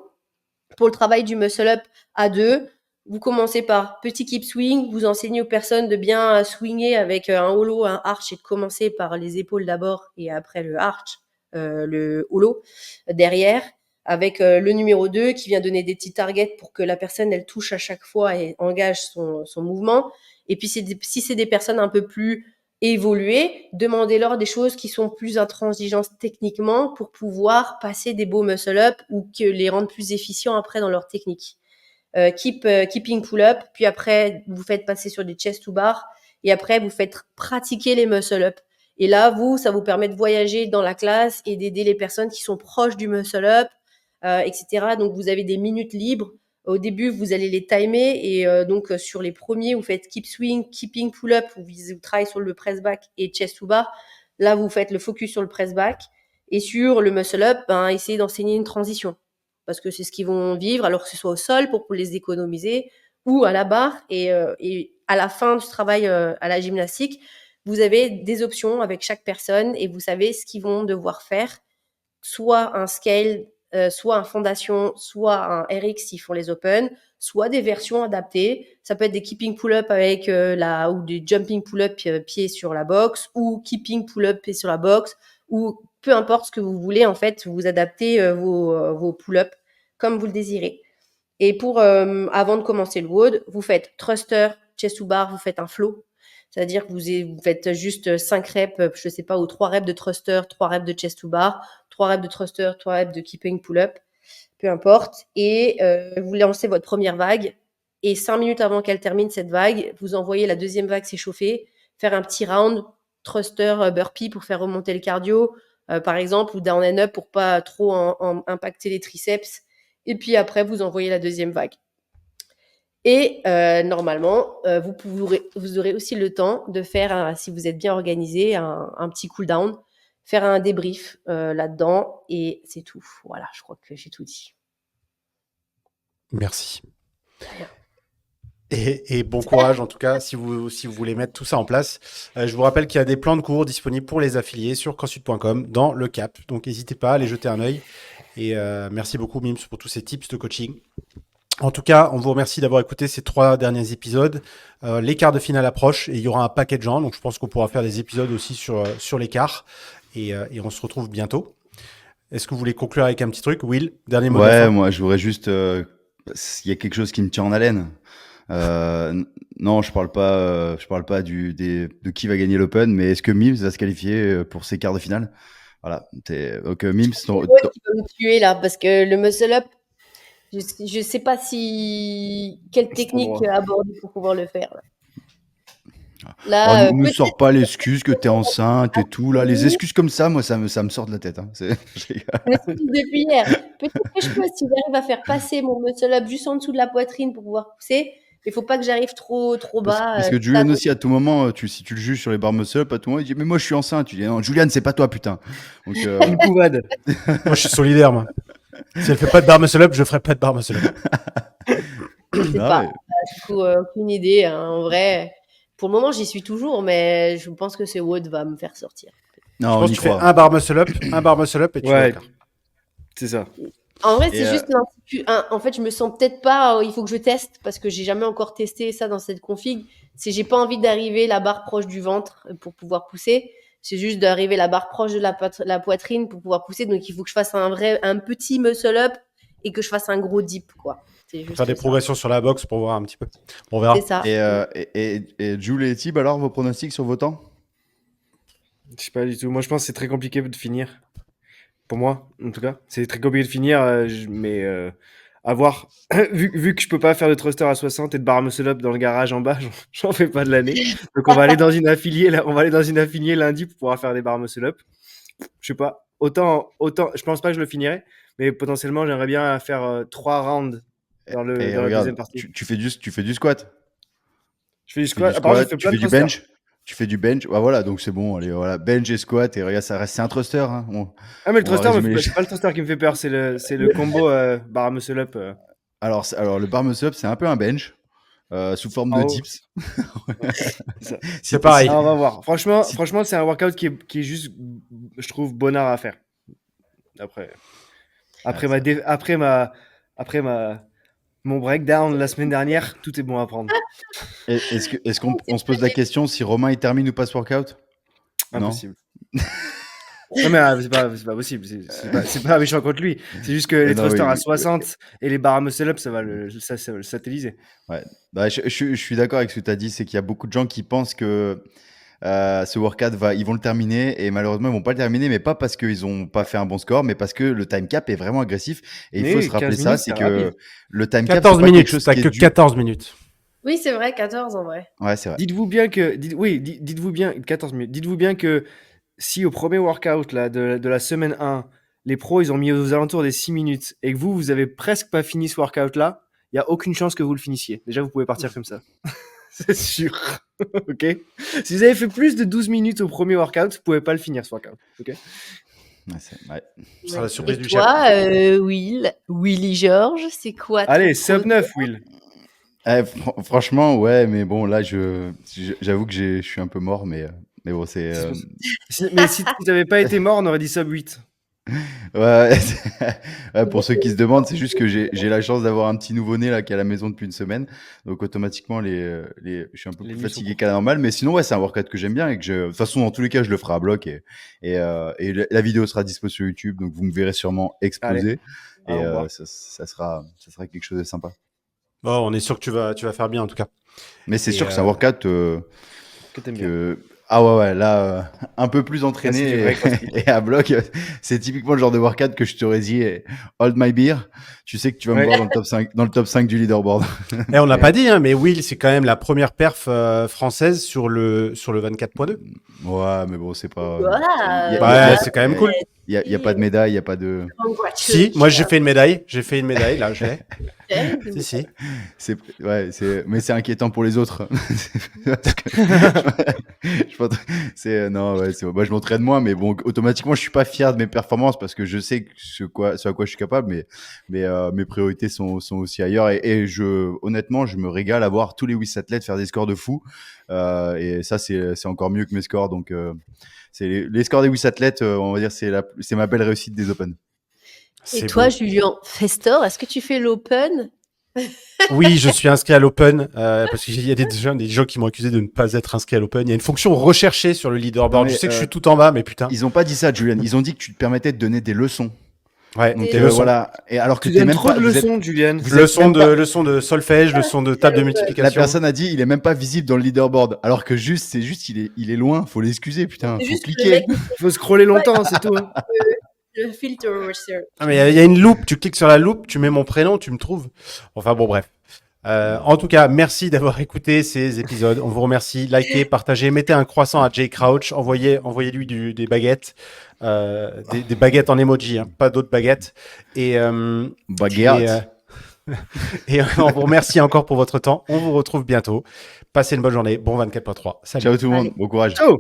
Pour le travail du muscle-up à 2, vous commencez par petit keep swing, vous enseignez aux personnes de bien swinger avec un hollow, un arch et de commencer par les épaules d'abord et après le arch, le hollow derrière avec le numéro 2 qui vient donner des petits targets pour que la personne elle touche à chaque fois et engage son mouvement. Et puis si c'est des personnes un peu plus évoluer, demandez-leur des choses qui sont plus intransigeantes techniquement pour pouvoir passer des beaux muscle-up ou que les rendre plus efficients après dans leur technique. Keeping pull-up, puis après, vous faites passer sur des chest to bar et après, vous faites pratiquer les muscle-up. Et là, ça vous permet de voyager dans la classe et d'aider les personnes qui sont proches du muscle-up, etc. Donc, vous avez des minutes libres. Au début, vous allez les timer et donc sur les premiers, vous faites keep swing, keeping pull-up, vous travaillez sur le press back et chest to bar. Là, vous faites le focus sur le press back et sur le muscle up, essayez d'enseigner une transition parce que c'est ce qu'ils vont vivre, alors que ce soit au sol pour les économiser ou à la barre et à la fin du travail à la gymnastique, vous avez des options avec chaque personne et vous savez ce qu'ils vont devoir faire, soit un scale, soit un fondation, soit un RX s'ils font les open, soit des versions adaptées. Ça peut être des keeping pull-up avec ou des jumping pull-up pied sur la box, ou keeping pull-up pied sur la box, ou peu importe ce que vous voulez, en fait, vous adaptez vos pull-up comme vous le désirez. Et pour avant de commencer le WOD, vous faites thruster, chest to bar, vous faites un flow. C'est-à-dire que vous faites juste 5 reps, je sais pas, ou 3 reps de thruster, 3 reps de chest to bar, 3 reps de thruster, 3 reps de keeping pull-up, peu importe. Et vous lancez votre première vague. Et 5 minutes avant qu'elle termine cette vague, vous envoyez la deuxième vague s'échauffer, faire un petit round, thruster, burpee pour faire remonter le cardio, par exemple, ou down and up pour pas trop impacter les triceps. Et puis après, vous envoyez la deuxième vague. Et normalement, vous aurez aussi le temps de faire, si vous êtes bien organisé, un petit cool down, faire un débrief là-dedans, et c'est tout. Voilà, je crois que j'ai tout dit. Merci. Et bon courage en tout cas si vous voulez mettre tout ça en place. Je vous rappelle qu'il y a des plans de cours disponibles pour les affiliés sur crossfit.com dans le cap. Donc n'hésitez pas à aller jeter un œil. Et merci beaucoup Mims pour tous ces tips de coaching. En tout cas, on vous remercie d'avoir écouté ces 3 derniers épisodes. Les quarts de finale approchent et il y aura un paquet de gens. Donc je pense qu'on pourra faire des épisodes aussi sur les quarts. Et on se retrouve bientôt. Est-ce que vous voulez conclure avec un petit truc, Will? Dernier mot de la fin. Moi je voudrais juste... il y a quelque chose qui me tient en haleine. Non, je parle pas de qui va gagner l'Open, mais est-ce que Mims va se qualifier pour ses quarts de finale? Voilà. Donc, Mims, Ouais, qui va me tuer là, parce que le muscle-up, je sais pas quelle Cet technique endroit. aborder pour pouvoir le faire. oh, Là, nous peut-être sors pas l'excuse que t'es enceinte et tout. Là, les assis, excuses comme ça, moi, ça me sort de la tête. Hein. Je rigole. l'excuse depuis hier. Peut-être que je peux, si j'arrive à faire passer mon muscle-up juste en dessous de la poitrine pour pouvoir pousser, mais il faut pas que j'arrive trop bas. Parce que Julian aussi, à tout moment, si tu le juges sur les barres muscle-up, à tout moment, il dit mais moi je suis enceinte. Tu dis non, Julian, c'est pas toi, putain. Donc, Une pouvade. Moi, je suis solidaire, moi. Si elle fait pas de bar muscle up, je ferai pas de bar muscle up. Je sais non, pas. mais- Du coup, aucune idée, hein. En vrai, pour le moment, j'y suis toujours, mais je pense que c'est Wood va me faire sortir. Je non, on pense y que tu fais croit. un bar muscle up et tu Ouais, déclares. c'est ça. En vrai, Et, c'est juste en fait, je me sens peut-être pas. Il faut que je teste parce que j'ai jamais encore testé ça dans cette config. C'est j'ai pas envie d'arriver la barre proche du ventre pour pouvoir pousser. C'est juste d'arriver la barre proche de la poitrine pour pouvoir pousser. Donc, il faut que je fasse un petit muscle up et que je fasse un gros dip, quoi. C'est juste Faire des ça. progressions sur la boxe pour voir un petit peu. Bon, on verra. C'est ça. et Jules et Tib, alors, vos pronostics sur vos temps? Je sais pas du tout. Moi, je pense que c'est très compliqué de finir. Pour moi, en tout cas. C'est très compliqué de finir, mais à voir. Vu que je peux pas faire de thruster à 60 et de bar muscle up dans le garage en bas, j'en fais pas de l'année. Donc on va aller dans une affiliée, là, on va aller dans une affiliée lundi pour pouvoir faire des bar muscle up. Je sais pas. Autant, je pense pas que je le finirai, mais potentiellement j'aimerais bien faire 3 rounds dans la regarde, deuxième partie. tu fais du squat. Je fais du Tu fais du squat. Apparemment, j'ai squat, fait tu plein fais de du thrusters. bench. Tu fais du bench. Ah, voilà, donc c'est bon. Allez, voilà. Bench et squat. Et regarde, ça reste, c'est un thruster. Hein. Ah, mais le On va thruster, résumer les c'est choses. pas le thruster qui me fait peur, c'est le combo bar muscle up Alors, le bar muscle up, c'est un peu un bench sous forme en de haut. dips. C'est ça. C'est pareil. Ah, on va voir. Franchement, si- franchement, c'est un workout qui est juste, je trouve, bonnard à faire. Après, après Ah, ma, dé- après mon breakdown la semaine dernière, tout est bon à prendre. Est-ce qu'on se pose la question si Romain il termine ou pas ce workout? Non. Impossible. Non, mais c'est pas possible. C'est pas méchant contre lui. C'est juste que les Non, thrusters oui, à oui. 60 et les barres à muscle up, ça va le satelliser. Ouais. Bah, je suis d'accord avec ce que tu as dit, c'est qu'il y a beaucoup de gens qui pensent que ce workout ils vont le terminer et malheureusement ils vont pas le terminer, mais pas parce qu'ils ont pas fait un bon score, mais parce que le time cap est vraiment agressif. Et il Mais faut oui, se rappeler 15 ça, minutes, c'est c'est que rapide. le time cap, c'est 14 pas quelque minutes, chose t'as qui est que dû. 14 minutes. Oui, c'est vrai, 14 en vrai. Ouais, c'est vrai. Dites-vous bien que, dites-vous bien, 14 minutes. Dites-vous bien que si au premier workout là, de la semaine 1, les pros ils ont mis aux alentours des 6 minutes et que vous avez presque pas fini ce workout là, il n'y a aucune chance que vous le finissiez. Déjà, vous pouvez partir comme ça. C'est sûr. Ok. Si vous avez fait plus de 12 minutes au premier workout, vous pouvez pas le finir ce workout. Ok. Ouais, ouais. Ce sera la surprise Et du toi, Willy Georges, c'est quoi ton Allez, sub prono? 9, Will. Franchement, ouais, mais bon, là, j'avoue que je suis un peu mort, mais bon, c'est. Mais si tu n'avais pas été mort, on aurait dit sub 8. Ouais, ouais, pour ceux qui se demandent, c'est juste que j'ai la chance d'avoir un petit nouveau-né là qui est à la maison depuis une semaine, donc automatiquement je suis un peu Les plus nuits fatigué sont qu'à la normale, mais sinon ouais, c'est un workout que j'aime bien et de toute façon dans tous les cas je le ferai à bloc et la vidéo sera dispo sur YouTube, donc vous me verrez sûrement exploser et au revoir. ça sera quelque chose de sympa. Bon, on est sûr que tu vas faire bien en tout cas. Mais c'est Et, sûr que c'est un workout Que t'aimes bien. que ah ouais là un peu plus Là, c'est du entraîné vrai CrossFit. et à bloc, c'est typiquement le genre de workout que je t'aurais dit hold my beer, tu sais que tu vas me Ouais. voir dans le top 5 du leaderboard. Et on l'a pas dit, hein, mais Will, c'est quand même la première perf française sur le 24.2. Ouais, mais bon, c'est pas. Voilà, Ouais, c'est quand même cool. Il y a pas de médaille, il y a pas de. Si, moi j'ai fait une médaille. J'ai fait une médaille, là, je l'ai. Si. Mais c'est inquiétant pour les autres. Parce que- non, ouais, moi je m'entraîne moins, mais bon, automatiquement, je suis pas fier de mes performances parce que je sais ce à quoi je suis capable, mais mes priorités sont aussi ailleurs et honnêtement, je me régale à voir tous les WIS athlètes faire des scores de fou, et ça, c'est encore mieux que mes scores, donc c'est les scores des WIS athlètes, on va dire, c'est ma belle réussite des Open. Et C'est toi, beau. Julien Festor, est-ce que tu fais l'open? Oui, je suis inscrit à l'Open parce qu'il y a des gens qui m'ont accusé de ne pas être inscrit à l'Open. Il y a une fonction recherchée sur le leaderboard. Non, mais, je sais que je suis tout en bas, mais putain. Ils ont pas dit ça, Julian. Ils ont dit que tu te permettais de donner des leçons. Ouais, Donc Des leçons. voilà. Et alors que Tu t'es donnes même trop pas. de vous êtes- leçons, Julian. vous êtes même pas- Leçon de solfège, leçon de table de La La multiplication. personne a dit, il est même pas visible dans le leaderboard. Alors que c'est juste, il est loin. Faut l'excuser, putain. C'est Faut juste le cliquer. mec Il faut scroller longtemps, c'est tout. Hein. le filter research. Ah, mais il y a une loupe, tu cliques sur la loupe, tu mets mon prénom, tu me trouves. Enfin bon, bref. En tout cas, merci d'avoir écouté ces épisodes. On vous remercie. Likez, partagez, mettez un croissant à Jay Crouch, envoyez-lui des baguettes, des baguettes en emoji, hein, pas d'autres baguettes. Et, Baguette. et on vous remercie encore pour votre temps. On vous retrouve bientôt. Passez une bonne journée. Bon 24.3. Salut. Ciao tout le monde. Allez. Bon courage. Ciao.